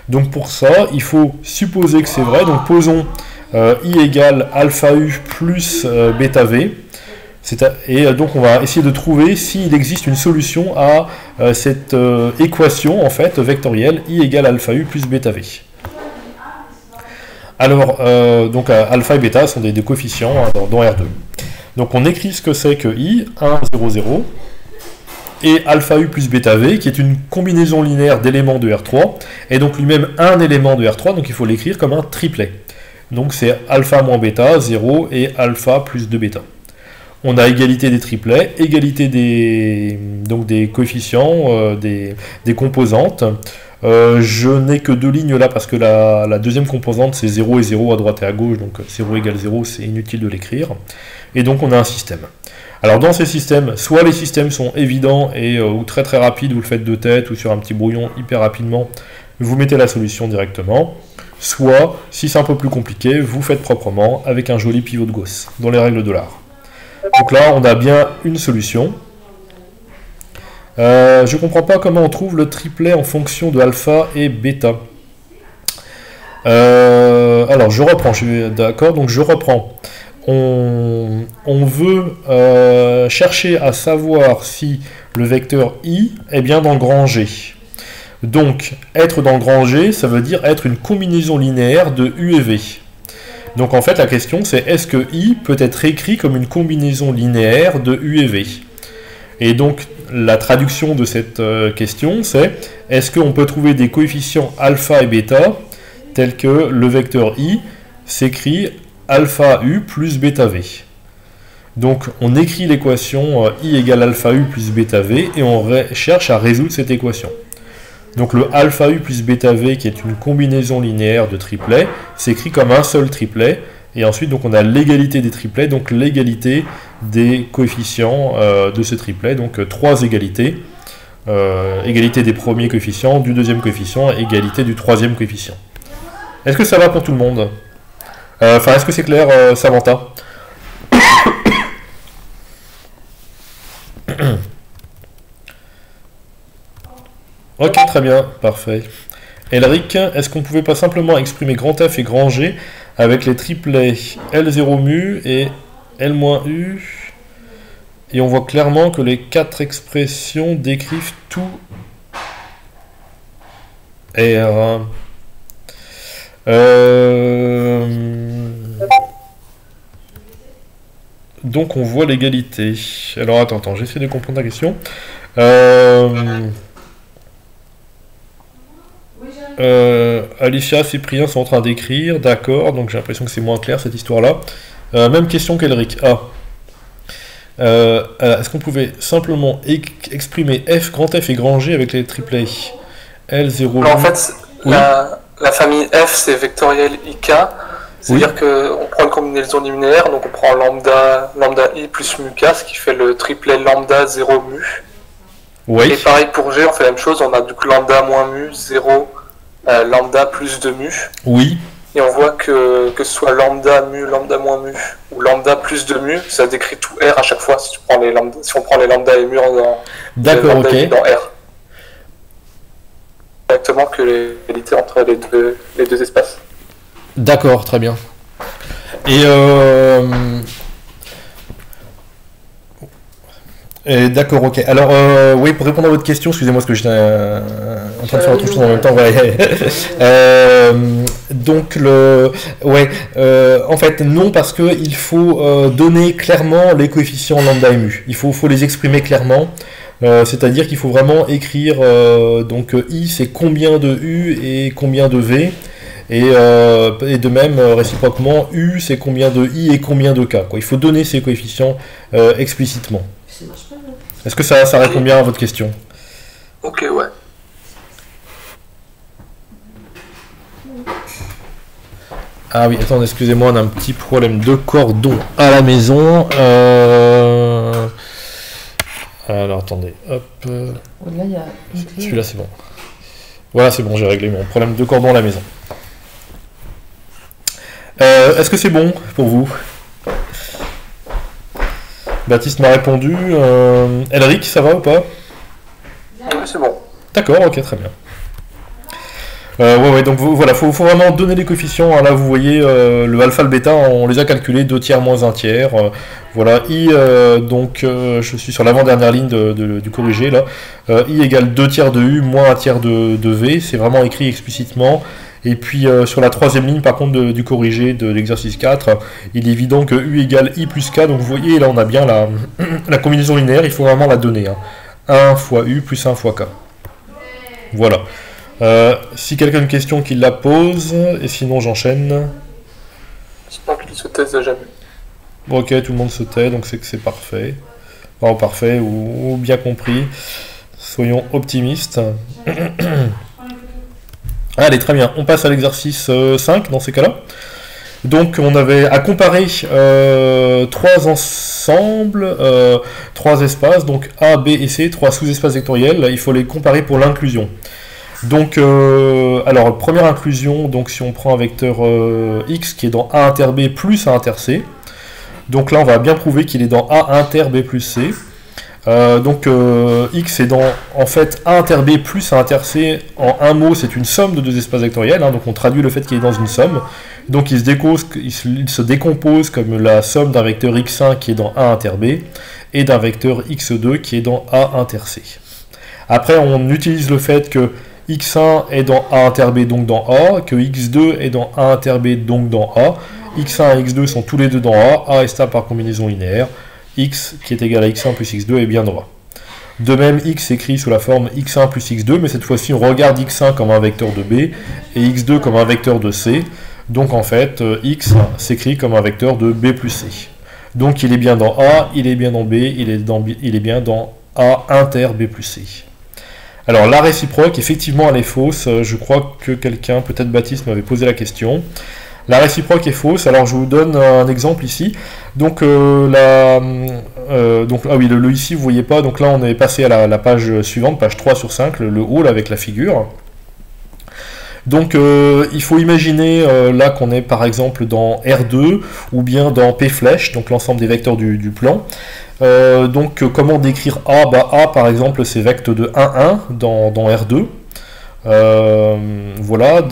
Donc pour ça, il faut supposer que c'est vrai. Donc posons I égale alpha U plus bêta V. Et donc on va essayer de trouver s'il existe une solution à cette équation en fait vectorielle I égale alpha U plus bêta V. Alors, donc alpha et bêta sont des coefficients dans R2. Donc on écrit ce que c'est que I, 1, 0, 0, et alpha U plus bêta V, qui est une combinaison linéaire d'éléments de R3, et donc lui-même un élément de R3, donc il faut l'écrire comme un triplet. Donc c'est alpha moins bêta, 0, et alpha plus 2 bêta. On a égalité des triplets, égalité des coefficients, des composantes. Je n'ai que deux lignes là parce que la deuxième composante c'est 0 et 0 à droite et à gauche, donc 0 égale 0, c'est inutile de l'écrire. Et donc on a un système. Alors dans ces systèmes, soit les systèmes sont évidents et ou très très rapides, vous le faites de tête ou sur un petit brouillon hyper rapidement, vous mettez la solution directement. Soit, si c'est un peu plus compliqué, vous faites proprement avec un joli pivot de Gauss, dans les règles de l'art. Donc là, on a bien une solution. Je ne comprends pas comment on trouve le triplet en fonction de alpha et bêta. Alors, je reprends, je suis d'accord, donc je reprends. On veut chercher à savoir si le vecteur I est bien dans le grand G. Donc, être dans le grand G, ça veut dire être une combinaison linéaire de U et V. Donc en fait la question c'est est-ce que I peut être écrit comme une combinaison linéaire de U et V? Et donc la traduction de cette question c'est est-ce qu'on peut trouver des coefficients alpha et bêta tels que le vecteur I s'écrit alpha U plus bêta V? Donc on écrit l'équation I égale alpha U plus bêta V et on cherche à résoudre cette équation. Donc le alpha U plus bêta V, qui est une combinaison linéaire de triplets, s'écrit comme un seul triplet. Et ensuite, donc, on a l'égalité des triplets, donc l'égalité des coefficients de ce triplet. Donc trois égalités. Égalité des premiers coefficients, du deuxième coefficient, égalité du troisième coefficient. Est-ce que ça va pour tout le monde? Enfin, est-ce que c'est clair, Samantha? Ok, très bien, parfait. Elric, est-ce qu'on pouvait pas simplement exprimer grand F et grand G avec les triplets L0 mu et L-U, et on voit clairement que les quatre expressions décrivent tout R. Donc on voit l'égalité. Alors attends, j'essaie de comprendre la question. Alicia, Cyprien sont en train d'écrire, d'accord, donc j'ai l'impression que c'est moins clair cette histoire-là. Même question qu'Elric. Est-ce qu'on pouvait simplement exprimer F, grand F et grand G avec les triplets L0? Alors, en fait, oui. la famille F c'est vectoriel IK, c'est-à-dire qu'on prend une combinaison linéaire, donc on prend lambda I plus mu K, ce qui fait le triplet lambda 0 mu. Oui. Et pareil pour G, on fait la même chose, on a du coup lambda moins mu 0. Lambda plus 2 mu. Oui. Et on voit que ce soit lambda mu, lambda moins mu ou lambda plus 2 mu, ça décrit tout R à chaque fois si on prend les lambda et mu dans R. Exactement que l'égalité entre les deux espaces. D'accord, très bien. D'accord, ok. Alors, oui, pour répondre à votre question, excusez-moi parce que j'étais en train de faire autre chose en même temps. Ouais. Donc, en fait, non, parce qu'il faut donner clairement les coefficients lambda et mu. Il faut les exprimer clairement. C'est-à-dire qu'il faut vraiment écrire, donc I c'est combien de U et combien de V. Et de même, réciproquement, U c'est combien de I et combien de K. Il faut donner ces coefficients explicitement. Est-ce que ça répond bien à votre question? Ok, ouais. Ah oui, attendez, excusez-moi, on a un petit problème de cordon à la maison. Alors attendez, hop. Là, il y a une clé. Celui-là c'est bon. Voilà, c'est bon, j'ai réglé mon problème de cordon à la maison. Est-ce que c'est bon pour vous? Baptiste m'a répondu. Elric, ça va ou pas? Oui, c'est bon. D'accord, ok, très bien. Ouais, donc voilà, faut vraiment donner les coefficients. Hein. Là, vous voyez, le alpha, le bêta, on les a calculés, 2 tiers moins 1 tiers. Voilà, I, donc je suis sur l'avant-dernière ligne du corrigé, là. I égale 2 tiers de U moins 1 tiers de V, c'est vraiment écrit explicitement. Et puis sur la troisième ligne, par contre, du corrigé de l'exercice 4, il est évident que U égale I plus K. Donc vous voyez, là, on a bien la combinaison linéaire, il faut vraiment la donner. Hein. 1 fois U plus 1 fois K. Voilà. Si quelqu'un a une question, qu'il la pose, et sinon j'enchaîne. J'espère qu'il se taise jamais. Bon, ok, tout le monde se tait, donc c'est que c'est parfait. Enfin, parfait ou bien compris. Soyons optimistes. Allez, très bien. On passe à l'exercice 5 dans ces cas-là. Donc on avait à comparer 3 ensembles, 3 espaces, donc A, B et C, 3 sous-espaces vectoriels. Il faut les comparer pour l'inclusion. Donc, alors, première inclusion, donc si on prend un vecteur x qui est dans A inter B plus A inter C, donc là on va bien prouver qu'il est dans A inter B plus C. Donc x est dans, en fait, A inter B plus A inter C, en un mot, c'est une somme de 2 espaces vectoriels, hein, donc on traduit le fait qu'il est dans une somme. Donc il se décompose comme la somme d'un vecteur x1 qui est dans A inter B, et d'un vecteur x2 qui est dans A inter C. Après, on utilise le fait que x1 est dans A inter B, donc dans A, que x2 est dans A inter B, donc dans A. x1 et x2 sont tous les deux dans A est stable par combinaison linéaire. X qui est égal à x1 plus x2 est bien droit. De même, x s'écrit sous la forme x1 plus x2, mais cette fois-ci on regarde x1 comme un vecteur de B et x2 comme un vecteur de C. Donc en fait, x s'écrit comme un vecteur de B plus C. Donc il est bien dans A, il est bien dans B, il est bien dans A inter B plus C. Alors la réciproque, effectivement, elle est fausse. Je crois que quelqu'un, peut-être Baptiste, m'avait posé la question. La réciproque est fausse. Alors je vous donne un exemple ici. Donc, ah oui, le ici, vous voyez pas. Donc là, on est passé à la page suivante, page 3 sur 5, le haut là, avec la figure. Donc il faut imaginer là qu'on est par exemple dans R2 ou bien dans P flèche, donc l'ensemble des vecteurs du plan. Donc comment décrire A? A par exemple c'est vecteur de 1, 1 dans R2. Voilà,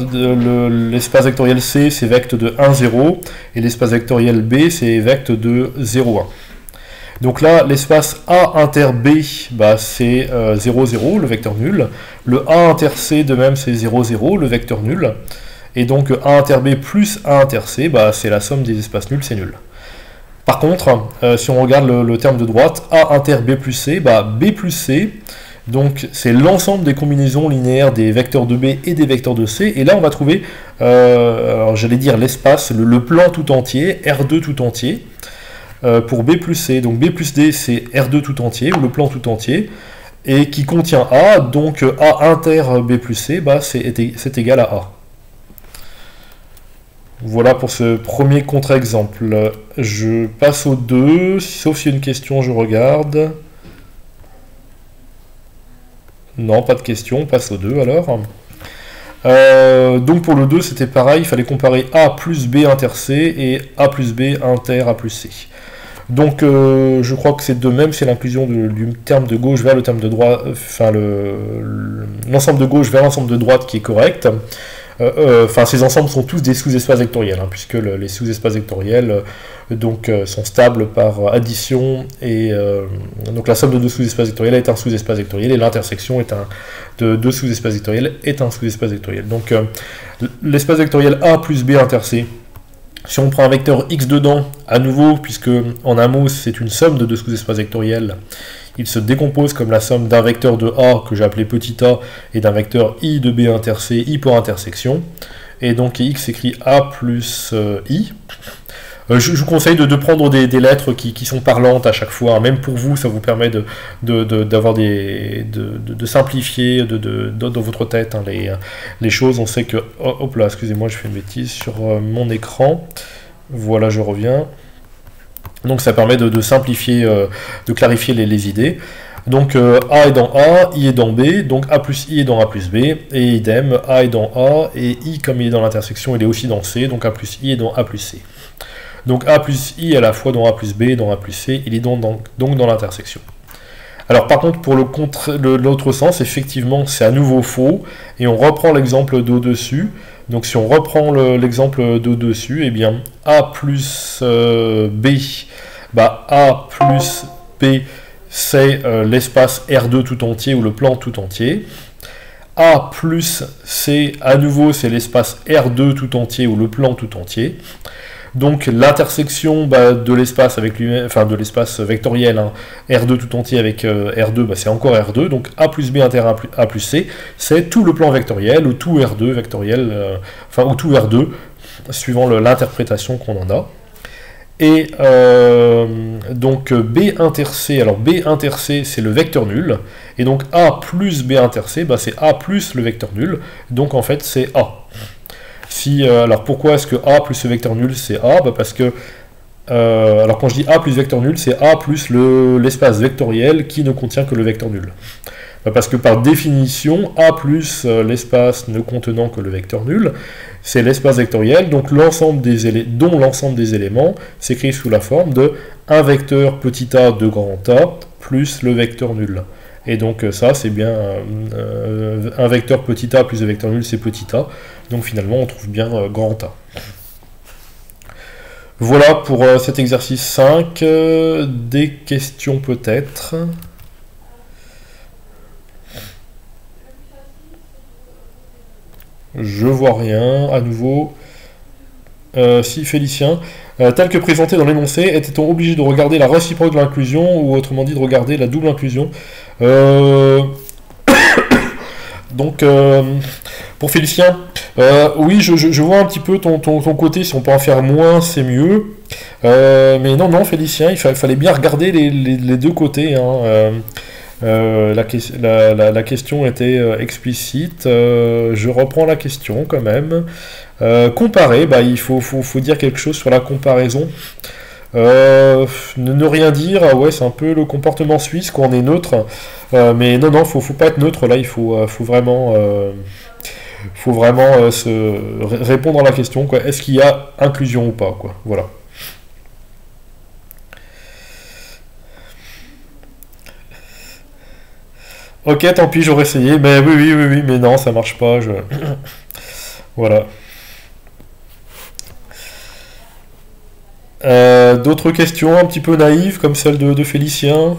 l'espace vectoriel C c'est vecteur de 1, 0 et l'espace vectoriel B c'est vecteur de 0, 1. Donc là, l'espace A inter B, c'est 0, 0, le vecteur nul. Le A inter C, de même, c'est 0, 0, le vecteur nul. Et donc A inter B plus A inter C, c'est la somme des espaces nuls, c'est nul. Par contre, si on regarde le terme de droite, A inter B plus C, B plus C, donc c'est l'ensemble des combinaisons linéaires des vecteurs de B et des vecteurs de C. Et là, on va trouver, alors j'allais dire l'espace, le plan tout entier, R2 tout entier. Pour B plus C, donc B plus D c'est R2 tout entier, ou le plan tout entier, et qui contient A, donc A inter B plus C, c'est égal à A. Voilà pour ce premier contre-exemple. Je passe au 2, sauf s'il y a une question, je regarde. Non, pas de question, on passe au 2 alors. Donc pour le 2, c'était pareil, il fallait comparer A plus B inter C et A plus B inter A plus C. Donc je crois que c'est de même, c'est l'inclusion du terme de gauche vers le terme de droite, enfin l'ensemble de gauche vers l'ensemble de droite qui est correct. Enfin ces ensembles sont tous des sous-espaces vectoriels, hein, puisque les sous-espaces vectoriels sont stables par addition, et donc la somme de deux sous-espaces vectoriels est un sous-espace vectoriel, et l'intersection de deux sous-espaces vectoriels est un sous-espace vectoriel. Donc l'espace vectoriel A plus B inter C, si on prend un vecteur x dedans, à nouveau, puisque en un mot c'est une somme de deux sous-espaces vectoriels, il se décompose comme la somme d'un vecteur de A que j'ai appelé petit a et d'un vecteur I de B inter C, I pour intersection. Et donc x écrit A plus I. Je vous conseille de prendre des lettres qui sont parlantes à chaque fois, hein. Même pour vous, ça vous permet de simplifier dans votre tête, hein, les choses. On sait que... Oh, hop là, excusez-moi, je fais une bêtise sur mon écran. Voilà, je reviens. Donc ça permet de simplifier, de clarifier les idées. Donc A est dans A, I est dans B, donc A plus I est dans A plus B, et idem, A est dans A, et I, comme il est dans l'intersection, il est aussi dans C, donc A plus I est dans A plus C. Donc A plus I à la fois dans A plus B, dans A plus C, il est donc dans l'intersection. Alors par contre, pour l'autre sens, effectivement, c'est à nouveau faux, et on reprend l'exemple d'au-dessus. Donc si on reprend l'exemple d'au-dessus, eh bien A plus B, bah A plus B, c'est l'espace R2 tout entier ou le plan tout entier. A plus C, à nouveau, c'est l'espace R2 tout entier ou le plan tout entier. Donc l'intersection de l'espace avec lui-même, enfin de l'espace vectoriel, hein, R2 tout entier avec R2, c'est encore R2. Donc A plus B inter A plus C, c'est tout le plan vectoriel ou tout R2 vectoriel, ou tout R2, suivant l'interprétation qu'on en a. Et donc B inter C, alors B inter C c'est le vecteur nul, et donc A plus B inter C, c'est A plus le vecteur nul, donc en fait c'est A. Alors pourquoi est-ce que A plus le vecteur nul c'est A? Parce que, alors quand je dis A plus vecteur nul, c'est A plus l'espace vectoriel qui ne contient que le vecteur nul. Parce que par définition, A plus l'espace ne contenant que le vecteur nul, c'est l'espace vectoriel, donc dont l'ensemble des éléments s'écrit sous la forme de un vecteur petit a de grand A plus le vecteur nul. Et donc ça, c'est bien un vecteur petit a plus le vecteur nul, c'est petit a. Donc finalement, on trouve bien grand A. Voilà pour cet exercice 5. Des questions peut-être? Je vois rien, à nouveau. Si, Félicien. Tel que présenté dans l'énoncé, était-on obligé de regarder la réciproque de l'inclusion, ou autrement dit de regarder la double inclusion? Donc, pour Félicien, oui, je vois un petit peu ton côté, si on peut en faire moins, c'est mieux. Mais non, Félicien, il fallait bien regarder les deux côtés, hein. La question était explicite. Je reprends la question quand même. Comparer, il faut dire quelque chose sur la comparaison. Ne rien dire, ouais, c'est un peu le comportement suisse quand on est neutre. Mais non, faut pas être neutre là. Il faut vraiment répondre à la question, quoi. Est-ce qu'il y a inclusion ou pas, quoi. Voilà. Ok, tant pis, j'aurais essayé, mais oui, mais non, ça marche pas, Voilà. D'autres questions un petit peu naïves, comme celle de Félicien?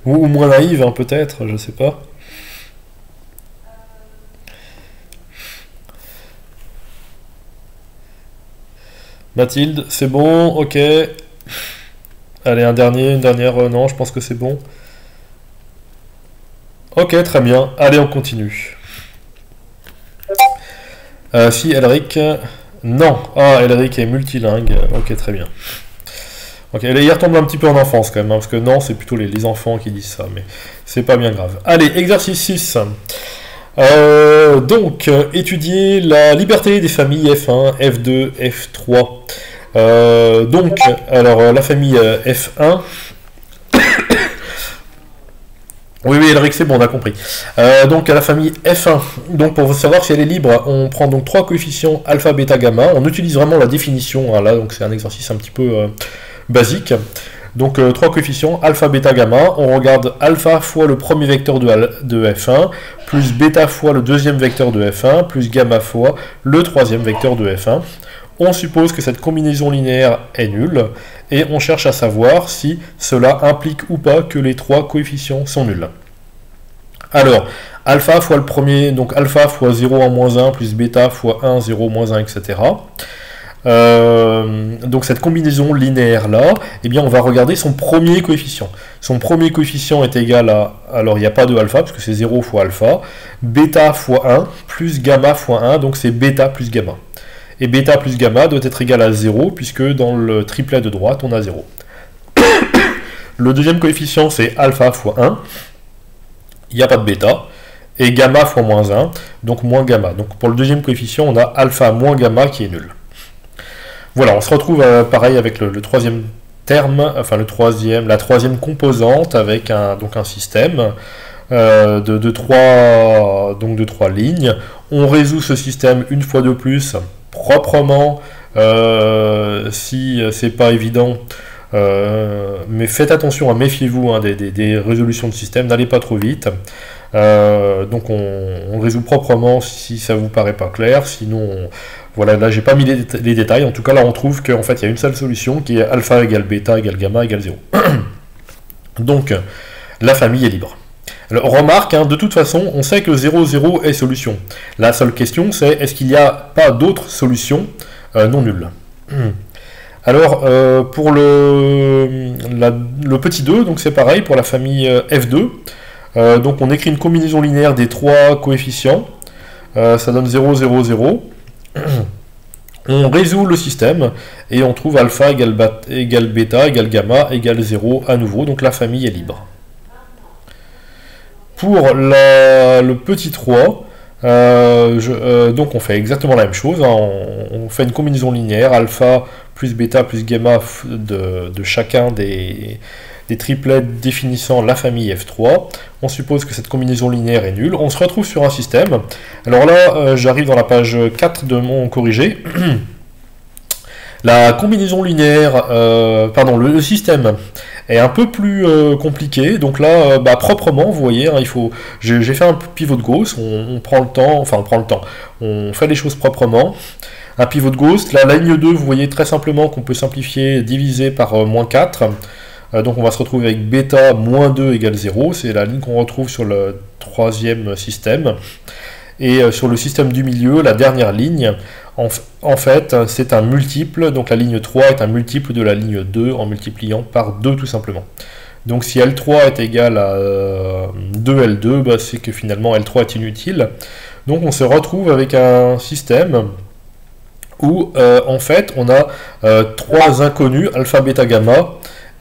Ou moins naïves, hein, peut-être, je sais pas. Mathilde, c'est bon, ok. Allez, une dernière, non, je pense que c'est bon. Ok, très bien. Allez, on continue. Si, Elric... Non. Ah, Elric est multilingue. Ok, très bien. Ok, il retombe un petit peu en enfance quand même, hein, parce que non, c'est plutôt les enfants qui disent ça, mais c'est pas bien grave. Allez, exercice 6. Donc, étudier la liberté des familles F1, F2, F3. Donc, alors, la famille F1... Oui, Elric, c'est bon, on a compris. Donc, à la famille F1, donc pour savoir si elle est libre, on prend donc 3 coefficients alpha, bêta, gamma. On utilise vraiment la définition, hein, là, donc c'est un exercice un petit peu basique. Donc, 3 coefficients alpha, bêta, gamma. On regarde alpha fois le premier vecteur de F1, plus bêta fois le deuxième vecteur de F1, plus gamma fois le troisième vecteur de F1. On suppose que cette combinaison linéaire est nulle, et on cherche à savoir si cela implique ou pas que les 3 coefficients sont nuls. Alors, alpha fois le premier, donc alpha fois 0 en moins 1, plus bêta fois 1, 0, moins 1, etc. donc cette combinaison linéaire là, eh bien on va regarder son premier coefficient. Son premier coefficient est égal à, alors il n'y a pas de alpha parce que c'est 0 fois alpha, bêta fois 1 plus gamma fois 1, donc c'est bêta plus gamma. Et bêta plus gamma doit être égal à 0 puisque dans le triplet de droite on a 0. Le deuxième coefficient c'est alpha fois 1, il n'y a pas de bêta. Et gamma fois moins 1, donc moins gamma. Donc pour le deuxième coefficient, on a alpha moins gamma qui est nul. Voilà, on se retrouve pareil avec le troisième terme, enfin la troisième composante avec un système de trois lignes. On résout ce système une fois de plus proprement si c'est pas évident. Mais faites attention, méfiez-vous des résolutions de système, n'allez pas trop vite. Donc on résout proprement si ça vous paraît pas clair, sinon voilà, là j'ai pas mis les détails, en tout cas là on trouve qu'en fait il y a une seule solution qui est alpha égale bêta égale gamma égale 0. Donc la famille est libre. Alors remarque, de toute façon on sait que 0, 0 est solution. La seule question c'est est-ce qu'il n'y a pas d'autres solutions non nulles. Alors pour le petit 2, donc c'est pareil pour la famille F2. Donc on écrit une combinaison linéaire des trois coefficients, ça donne 0, 0, 0. On résout le système et on trouve alpha égale bêta égale gamma égale 0 à nouveau, donc la famille est libre. Pour le petit 3, donc on fait exactement la même chose, on fait une combinaison linéaire, alpha plus bêta plus gamma de chacun des triplets définissant la famille F3. On suppose que cette combinaison linéaire est nulle. On se retrouve sur un système. Alors là, j'arrive dans la page 4 de mon corrigé. La combinaison linéaire, le système est un peu plus compliqué. Donc là, proprement, vous voyez, j'ai fait un pivot de Gauss. On prend le temps, on fait les choses proprement. Un pivot de Gauss. La ligne 2, vous voyez très simplement qu'on peut simplifier, diviser par moins 4. Donc on va se retrouver avec bêta moins 2 égale 0, c'est la ligne qu'on retrouve sur le troisième système. Et sur le système du milieu, la dernière ligne, en fait, c'est un multiple, donc la ligne 3 est un multiple de la ligne 2 en multipliant par 2 tout simplement. Donc si L3 est égal à 2L2, c'est que finalement L3 est inutile. Donc on se retrouve avec un système où en fait on a trois inconnus, alpha, bêta, gamma,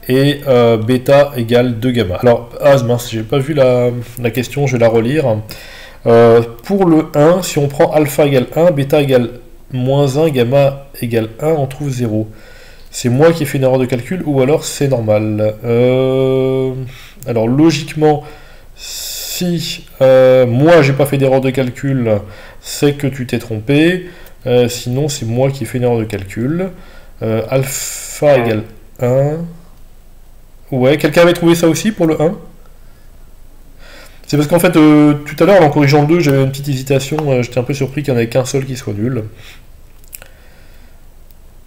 et bêta égale 2 gamma. Alors, mince, j'ai pas vu la question, je vais la relire. Pour le 1, si on prend alpha égale 1, bêta égale moins 1, gamma égale 1, on trouve 0. C'est moi qui ai fait une erreur de calcul ou alors c'est normal. Alors logiquement, si moi j'ai pas fait d'erreur de calcul, c'est que tu t'es trompé. Sinon c'est moi qui ai fait une erreur de calcul. Alpha égale 1. Ouais, quelqu'un avait trouvé ça aussi pour le 1? C'est parce qu'en fait, tout à l'heure, en corrigeant le 2, j'avais une petite hésitation, j'étais un peu surpris qu'il n'y en avait qu'un seul qui soit nul.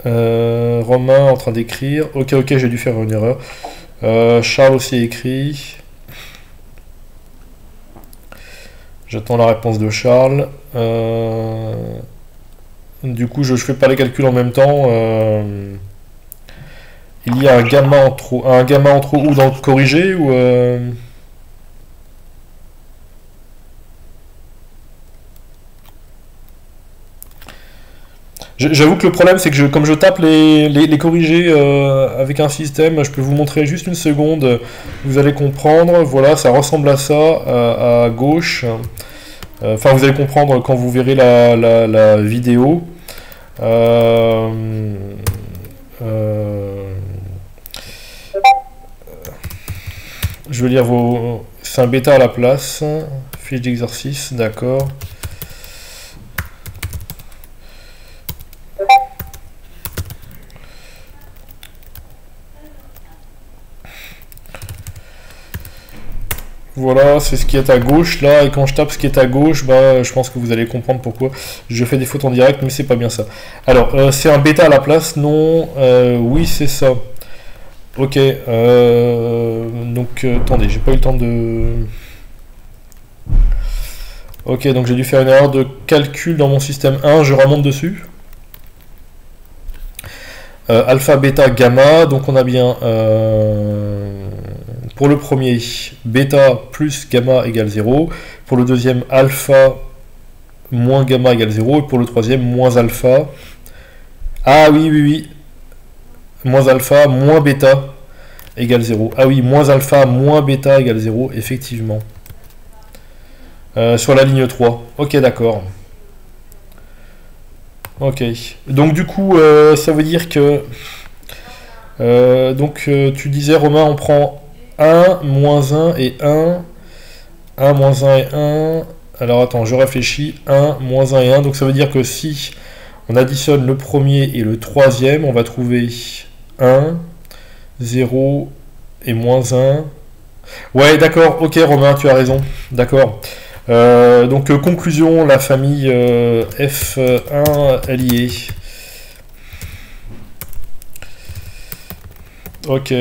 Romain en train d'écrire. Ok, j'ai dû faire une erreur. Charles aussi écrit. J'attends la réponse de Charles. Du coup, je ne fais pas les calculs en même temps. Il y a un gamma en trop ou dans le corrigé ou J'avoue que le problème c'est que comme je tape les corrigés avec un système, je peux vous montrer juste une seconde, vous allez comprendre. Voilà, ça ressemble à ça à gauche. Enfin, vous allez comprendre quand vous verrez la vidéo. Je vais lire c'est un bêta à la place. Fiche d'exercice, d'accord. Voilà, c'est ce qui est à gauche là, et quand je tape ce qui est à gauche, je pense que vous allez comprendre pourquoi je fais des fautes en direct, mais c'est pas bien ça. Alors, c'est un bêta à la place, non, oui c'est ça. Ok, donc attendez, j'ai pas eu le temps de... Ok, donc j'ai dû faire une erreur de calcul dans mon système 1, je remonte dessus. alpha, bêta, gamma. Donc on a bien pour le premier bêta plus gamma égale 0. Pour le deuxième alpha moins gamma égale 0. Et pour le troisième moins alpha. Ah oui, oui, oui. Moins alpha moins bêta égale 0. Ah oui, moins alpha moins bêta égale 0, effectivement. Sur la ligne 3. Ok, d'accord. Ok. Donc du coup, ça veut dire que... tu disais, Romain, on prend 1, moins 1 et 1. 1, moins 1 et 1. Alors attends, je réfléchis. 1, moins 1 et 1. Donc ça veut dire que si on additionne le premier et le troisième, on va trouver 1, 0 et moins 1. Ouais, d'accord. Ok, Romain, tu as raison. D'accord. Conclusion, la famille F1, elle y est. Ok.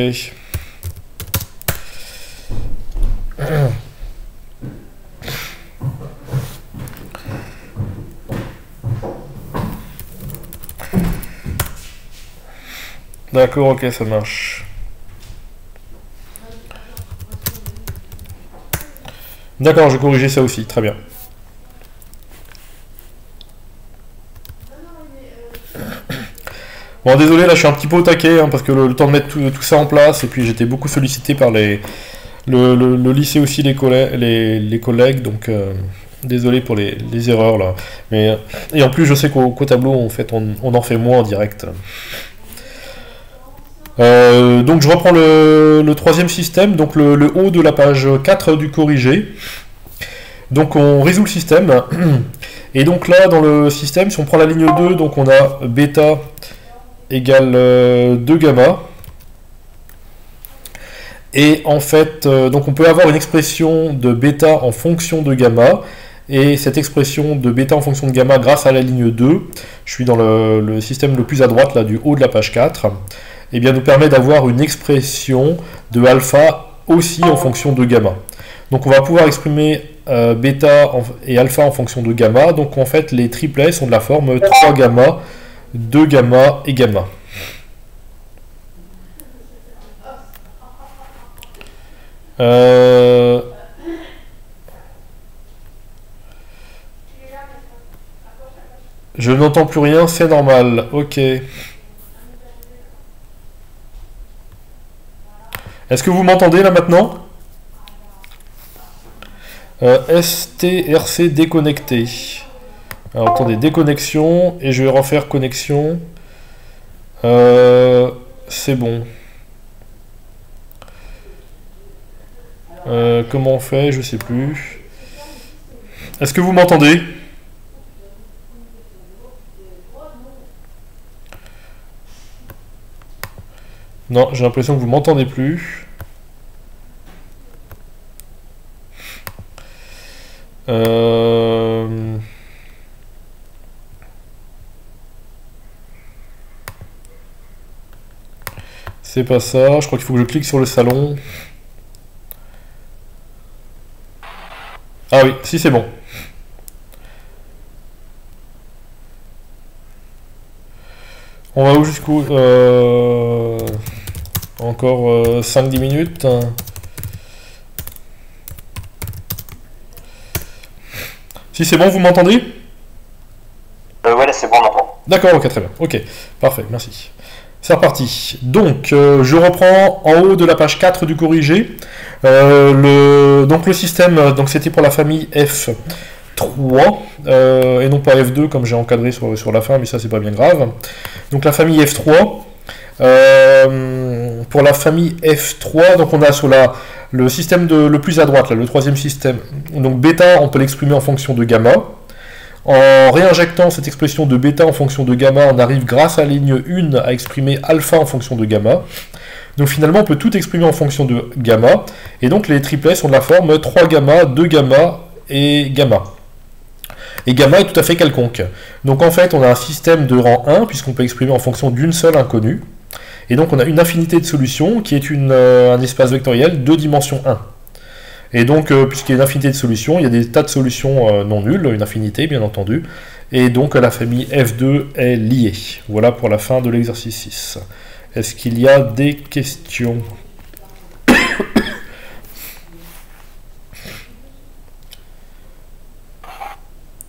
D'accord, ok, ça marche. D'accord, je vais corriger ça aussi, très bien. Bon, désolé, là je suis un petit peu au taquet, hein, parce que le temps de mettre tout ça en place, et puis j'étais beaucoup sollicité par le lycée aussi, les collègues, donc désolé pour les erreurs là. Et en plus, je sais qu'au tableau, en fait, on en fait moins en direct. Donc je reprends le troisième système, donc le haut de la page 4 du corrigé. Donc on résout le système. Et donc là, dans le système, si on prend la ligne 2, donc on a bêta égale 2 gamma. Et en fait, donc on peut avoir une expression de bêta en fonction de gamma. Et cette expression de bêta en fonction de gamma grâce à la ligne 2, je suis dans le système le plus à droite, là, du haut de la page 4, et bien nous permet d'avoir une expression de alpha aussi en fonction de gamma. Donc on va pouvoir exprimer bêta et alpha en fonction de gamma. Donc en fait, les triplets sont de la forme 3 gamma, 2 gamma et gamma. Je n'entends plus rien, c'est normal. Ok. Est-ce que vous m'entendez là maintenant? STRC déconnecté. Alors attendez, déconnexion, et je vais refaire connexion. C'est bon. Comment on fait? Je sais plus. Est-ce que vous m'entendez? Non, j'ai l'impression que vous m'entendez plus. C'est pas ça, je crois qu'il faut que je clique sur le salon. Ah oui, si c'est bon. On va où jusqu'où encore 5-10 minutes. Si c'est bon, vous m'entendez? Ouais, là c'est bon, on entend. D'accord, ok, très bien. Ok, parfait, merci. C'est reparti. Donc, je reprends en haut de la page 4 du corrigé. Donc le système, donc c'était pour la famille F3, et non pas F2 comme j'ai encadré sur la fin, mais ça c'est pas bien grave. Donc la famille F3. Pour la famille F3, donc on a sur le système le plus à droite, là, le troisième système. Donc bêta, on peut l'exprimer en fonction de gamma. En réinjectant cette expression de bêta en fonction de gamma, on arrive grâce à la ligne 1 à exprimer alpha en fonction de gamma. Donc finalement, on peut tout exprimer en fonction de gamma. Et donc les triplets sont de la forme 3 gamma, 2 gamma et gamma. Et gamma est tout à fait quelconque. Donc en fait, on a un système de rang 1, puisqu'on peut exprimer en fonction d'une seule inconnue. Et donc on a une infinité de solutions qui est un espace vectoriel de dimension 1. Et donc, puisqu'il y a une infinité de solutions, il y a des tas de solutions non nulles, une infinité bien entendu. Et donc la famille F2 est liée. Voilà pour la fin de l'exercice 6. Est-ce qu'il y a des questions?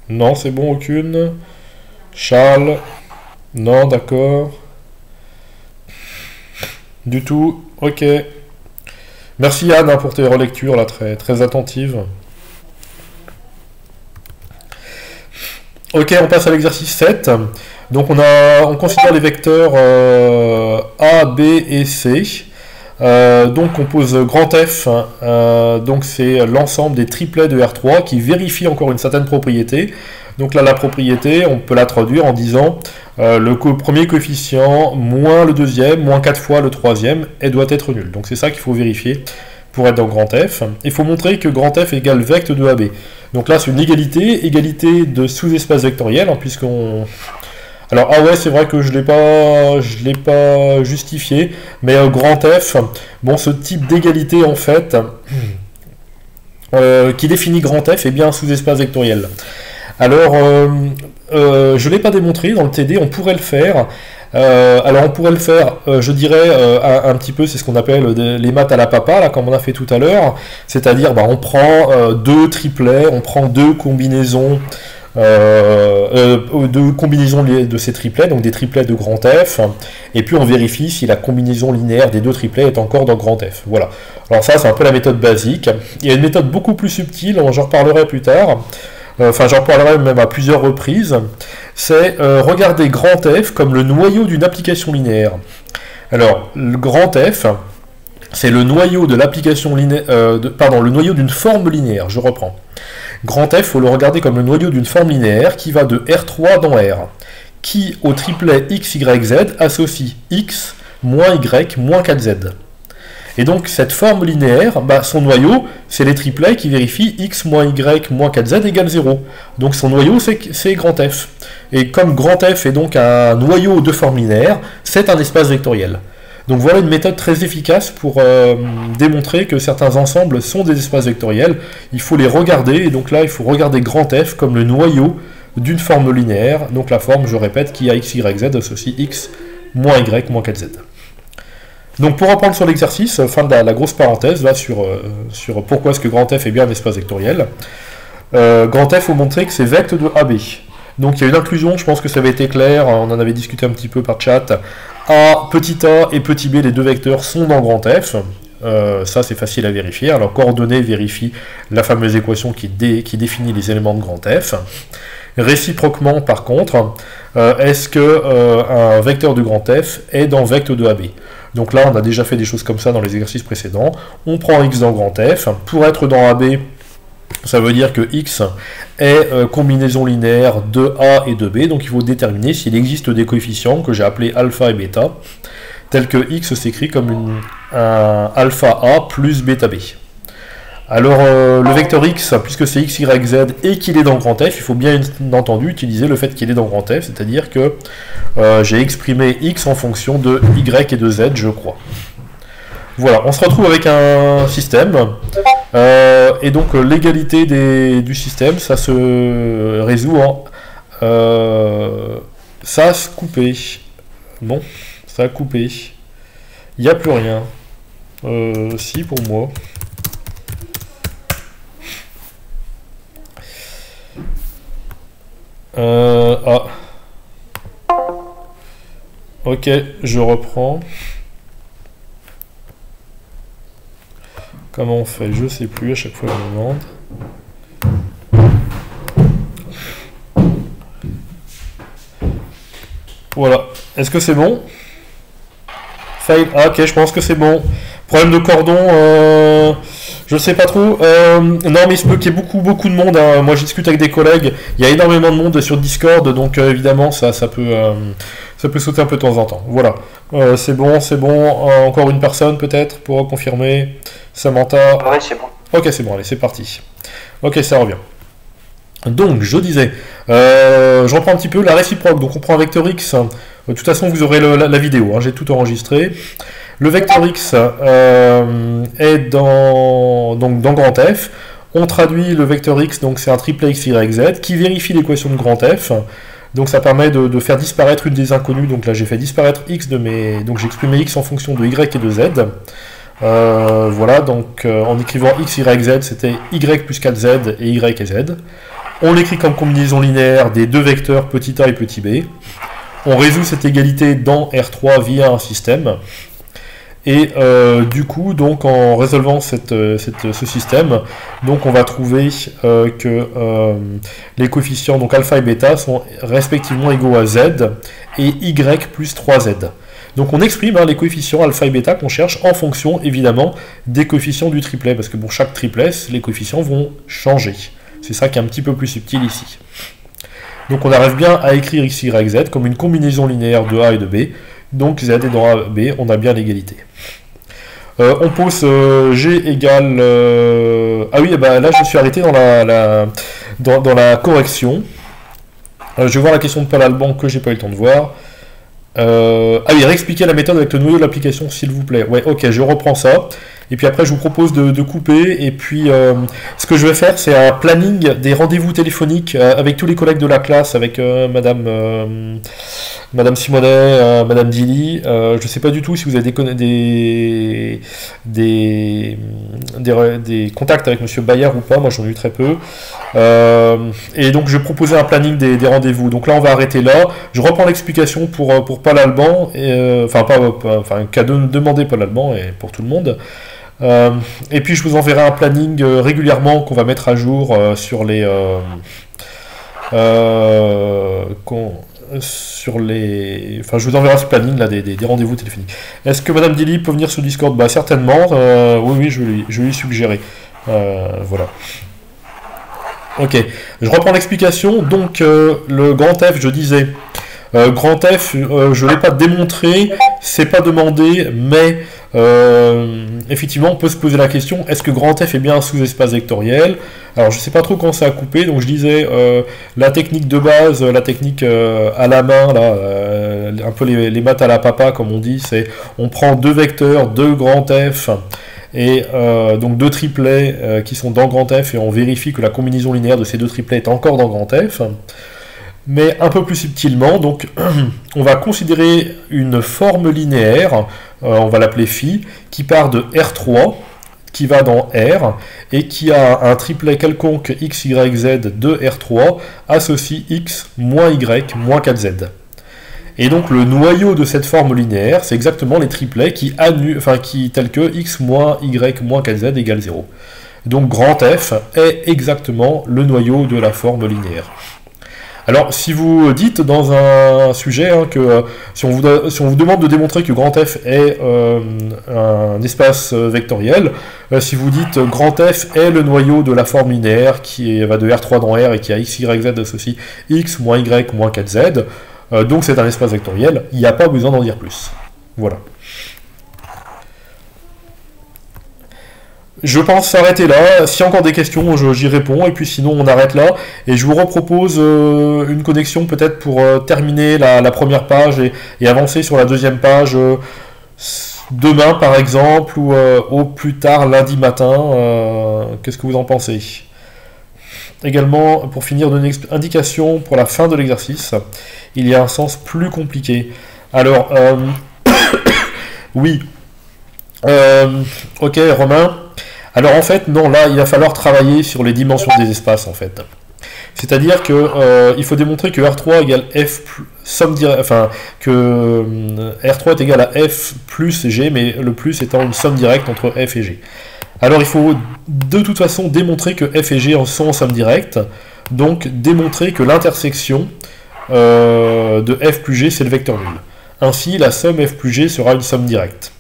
Non, c'est bon, aucune. Charles? Non, d'accord. Du tout, ok. Merci Anne hein, pour tes relectures, là, très, très attentives. Ok, on passe à l'exercice 7. Donc on considère les vecteurs A, B et C. Donc on pose grand F, donc c'est l'ensemble des triplets de R3 qui vérifie encore une certaine propriété. Donc là la propriété, on peut la traduire en disant le premier coefficient moins le deuxième, moins 4 fois le troisième, et doit être nul. Donc c'est ça qu'il faut vérifier pour être dans grand F. Il faut montrer que grand F égale vect de AB. Donc là c'est une égalité de sous-espace vectoriel, hein, puisqu'on... Alors, ah ouais, c'est vrai que je l'ai pas justifié, mais grand F, bon, ce type d'égalité, en fait, qui définit grand F, est bien un sous-espace vectoriel. Alors, je ne l'ai pas démontré dans le TD, on pourrait le faire. Alors, on pourrait le faire, je dirais, un petit peu, c'est ce qu'on appelle les maths à la papa, là, comme on a fait tout à l'heure. C'est-à-dire, bah, on prend deux triplets, on prend deux combinaisons, de combinaison de ces triplets, donc des triplets de grand F, et puis on vérifie si la combinaison linéaire des deux triplets est encore dans grand F. Voilà. Alors ça, c'est un peu la méthode basique. Il y a une méthode beaucoup plus subtile, j'en reparlerai plus tard, enfin j'en reparlerai même à plusieurs reprises, c'est regarder grand F comme le noyau d'une application linéaire. Alors, le grand F, c'est le noyau de l'application linéaire, le noyau d'une forme linéaire, je reprends. Grand F, il faut le regarder comme le noyau d'une forme linéaire qui va de R3 dans R, qui au triplet x, y, z associe x moins y moins 4z. Et donc cette forme linéaire, bah, son noyau, c'est les triplets qui vérifient x moins y moins 4z égale 0. Donc son noyau, c'est grand F. Et comme grand F est donc un noyau de forme linéaire, c'est un espace vectoriel. Donc voilà une méthode très efficace pour démontrer que certains ensembles sont des espaces vectoriels. Il faut les regarder, et donc là il faut regarder grand F comme le noyau d'une forme linéaire. Donc la forme, je répète, qui a x, y, z associe x moins y moins 4z. Donc pour reprendre sur l'exercice, fin de la grosse parenthèse là sur pourquoi est-ce que grand F est bien un espace vectoriel. Grand F, faut montrer que c'est vect de AB. Donc il y a une inclusion, je pense que ça avait été clair, on en avait discuté un petit peu par chat. Petit a et petit b, les deux vecteurs sont dans grand F. Ça c'est facile à vérifier. Alors coordonnées vérifie la fameuse équation qui définit les éléments de grand F. Réciproquement par contre, est-ce que un vecteur de grand F est dans vect de AB? Donc là on a déjà fait des choses comme ça dans les exercices précédents. On prend x dans grand F. Pour être dans AB, ça veut dire que x est combinaison linéaire de A et de B, donc il faut déterminer s'il existe des coefficients que j'ai appelés alpha et bêta, tels que x s'écrit comme un alpha A plus bêta B. Alors le vecteur x, puisque c'est x, y, z et qu'il est dans grand F, il faut bien entendu utiliser le fait qu'il est dans grand F, c'est-à-dire que j'ai exprimé x en fonction de y et de z, je crois. Voilà, on se retrouve avec un système, et donc l'égalité du système, ça se résout en... ça a coupé. Bon, ça a coupé. Il n'y a plus rien. Si, pour moi. Ok, je reprends. Comment on fait? Je sais plus, à chaque fois je me demande. Voilà. Est-ce que c'est bon? Fail. Ah, ok, je pense que c'est bon. Problème de cordon, je sais pas trop. Non, mais il se peut qu'il y ait beaucoup de monde. Hein. Moi, je discute avec des collègues. Il y a énormément de monde sur Discord, donc évidemment, ça peut sauter un peu de temps en temps. Voilà. C'est bon. Encore une personne, peut-être, pour confirmer. Samantha. Ouais, c'est bon. Ok, c'est bon, allez, c'est parti. Ok, ça revient. Donc, je disais, je reprends un petit peu la réciproque. Donc, on prend un vecteur x. De toute façon, vous aurez la vidéo. Hein, j'ai tout enregistré. Le vecteur x est donc dans grand F. On traduit le vecteur x, donc c'est un triplet x, y, z, qui vérifie l'équation de grand F. Donc ça permet de faire disparaître une des inconnues. Donc là j'ai fait disparaître x de mes... Donc j'ai exprimé x en fonction de y et de z. Voilà, donc en écrivant x, y, z, c'était y plus 4z et y et z. On l'écrit comme combinaison linéaire des deux vecteurs petit a et petit b. On résout cette égalité dans R3 via un système. Et du coup, donc en résolvant ce système, donc on va trouver que les coefficients donc alpha et bêta sont respectivement égaux à z et y plus 3z. Donc on exprime les coefficients alpha et bêta qu'on cherche en fonction évidemment des coefficients du triplet, parce que pour chaque triplet, les coefficients vont changer. C'est ça qui est un petit peu plus subtil ici. Donc on arrive bien à écrire x, y, z comme une combinaison linéaire de a et de b. Donc z est dans a, b, on a bien l'égalité. On pose g égale... Ah oui, bah là je me suis arrêté dans la correction. Je vais voir la question de Paul Alban que j'ai pas eu le temps de voir. Ah oui, réexpliquer la méthode avec le noyau de l'application s'il vous plaît. Ouais, ok, je reprends ça. Et puis après je vous propose de couper. Et puis ce que je vais faire, c'est un planning des rendez-vous téléphoniques avec tous les collègues de la classe, avec Madame Simonet, Madame Dilly. Je ne sais pas du tout si vous avez des contacts avec Monsieur Bayer ou pas. Moi j'en ai eu très peu. Et donc je vais proposer un planning des rendez-vous. Donc là on va arrêter là. Je reprends l'explication pour Paul Alban, qu'a demandé Paul Alban et pour tout le monde. Et puis je vous enverrai un planning régulièrement qu'on va mettre à jour sur les enfin je vous enverrai ce planning là des rendez-vous téléphoniques. Est-ce que Madame Dilly peut venir sur Discord? Bah certainement, oui je vais lui suggérer. Voilà. Ok, je reprends l'explication. Donc le grand F, je disais grand F, je ne l'ai pas démontré, c'est pas demandé, mais effectivement, on peut se poser la question, est-ce que grand F est bien un sous-espace vectoriel? Alors, je ne sais pas trop quand ça a coupé, donc je disais, la technique de base, la technique à la main, là, un peu les maths à la papa, comme on dit, c'est, on prend deux vecteurs, deux grand F, et donc deux triplets qui sont dans grand F, et on vérifie que la combinaison linéaire de ces deux triplets est encore dans grand F. Mais un peu plus subtilement, donc on va considérer une forme linéaire, on va l'appeler phi, qui part de R3, qui va dans R, et qui a un triplet quelconque x, y, z de R3, associe x moins y moins 4z. Et donc le noyau de cette forme linéaire, c'est exactement les triplets tels que x moins y moins 4z égale 0. Donc grand F est exactement le noyau de la forme linéaire. Alors, si vous dites dans un sujet que si on vous demande de démontrer que grand F est un espace vectoriel, si vous dites grand F est le noyau de la forme linéaire qui va de R3 dans R et qui a x, y, z associe x moins y moins 4z, donc c'est un espace vectoriel, il n'y a pas besoin d'en dire plus. Voilà. Je pense s'arrêter là. S'il y a encore des questions, j'y réponds. Et puis sinon, on arrête là. Et je vous repropose une connexion peut-être pour terminer la première page et avancer sur la deuxième page demain, par exemple, ou au plus tard lundi matin. Qu'est-ce que vous en pensez? Également, pour finir, donner une indication pour la fin de l'exercice. Il y a un sens plus compliqué. Alors, oui. Ok, Romain. Alors en fait, non, là, il va falloir travailler sur les dimensions des espaces, en fait. C'est-à-dire que il faut démontrer que R3 égale F somme directe, enfin, que R3 est égal à F plus G, mais le plus étant une somme directe entre F et G. Alors il faut de toute façon démontrer que F et G sont en somme directe, donc démontrer que l'intersection de F plus G, c'est le vecteur nul. Ainsi, la somme F plus G sera une somme directe.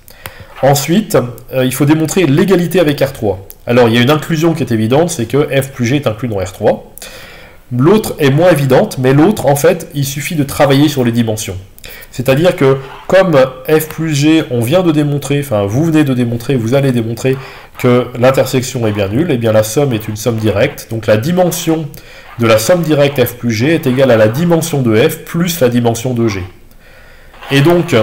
Ensuite, il faut démontrer l'égalité avec R3. Alors, il y a une inclusion qui est évidente, c'est que F plus G est inclus dans R3. L'autre est moins évidente, mais l'autre, en fait, il suffit de travailler sur les dimensions. C'est-à-dire que, comme F plus G, on vient de démontrer, enfin, vous venez de démontrer, vous allez démontrer que l'intersection est bien nulle, et bien la somme est une somme directe. Donc, la dimension de la somme directe F plus G est égale à la dimension de F plus la dimension de G. Et donc,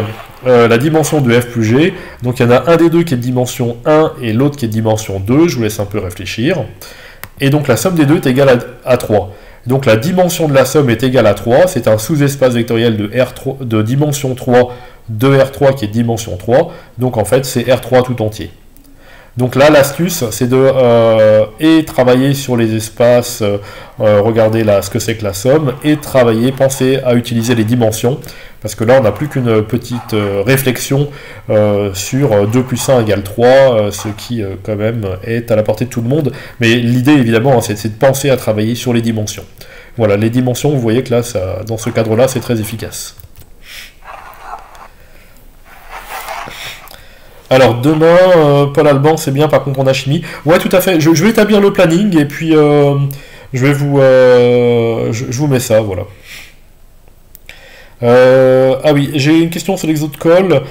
la dimension de f plus g. Donc il y en a un des deux qui est de dimension 1 et l'autre qui est de dimension 2. Je vous laisse un peu réfléchir. Et donc la somme des deux est égale à 3. Donc la dimension de la somme est égale à 3. C'est un sous-espace vectoriel de dimension 3 de R3 qui est de dimension 3. Donc en fait c'est R3 tout entier. Donc là, l'astuce, c'est de travailler sur les espaces, regarder là ce que c'est que la somme, et penser à utiliser les dimensions, parce que là, on n'a plus qu'une petite réflexion sur 2 plus 1 égale 3, ce qui, quand même, est à la portée de tout le monde. Mais l'idée, évidemment, c'est de penser à travailler sur les dimensions. Voilà, les dimensions, vous voyez que là, dans ce cadre-là, c'est très efficace. Alors demain, Paul Alban, c'est bien, par contre on a chimie. Ouais, tout à fait, je vais établir le planning et puis je vais je vous mets ça, voilà. Ah oui, j'ai une question sur l'exo de Cole.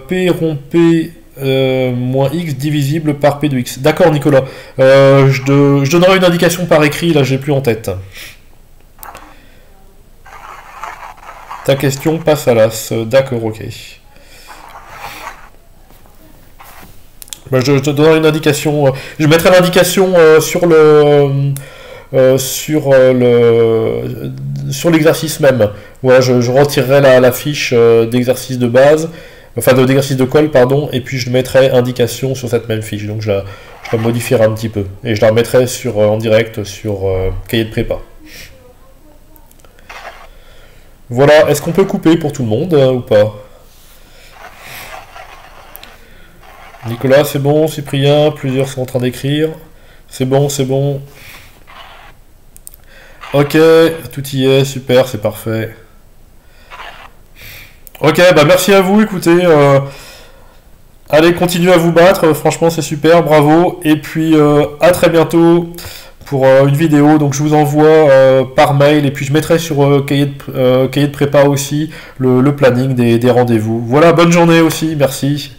P rond P moins X divisible par P de X. D'accord Nicolas, je donnerai une indication par écrit, là j'ai plus en tête. Ta question passe à l'as, d'accord, ok. Je te donnerai une indication. Je mettrai l'indication sur l'exercice même. Voilà, je retirerai la fiche d'exercice de base, enfin d'exercice de colle, pardon, et puis je mettrai indication sur cette même fiche. Donc je la modifierai un petit peu et je la remettrai en direct sur cahier de prépa. Voilà. Est-ce qu'on peut couper pour tout le monde ou pas? Nicolas, c'est bon. Cyprien, plusieurs sont en train d'écrire. C'est bon, c'est bon. Ok, tout y est, super, c'est parfait. Ok, bah merci à vous, écoutez. Allez, continuez à vous battre, franchement c'est super, bravo. Et puis à très bientôt pour une vidéo. Donc je vous envoie par mail et puis je mettrai sur cahier de prépa aussi le planning des rendez-vous. Voilà, bonne journée aussi, merci.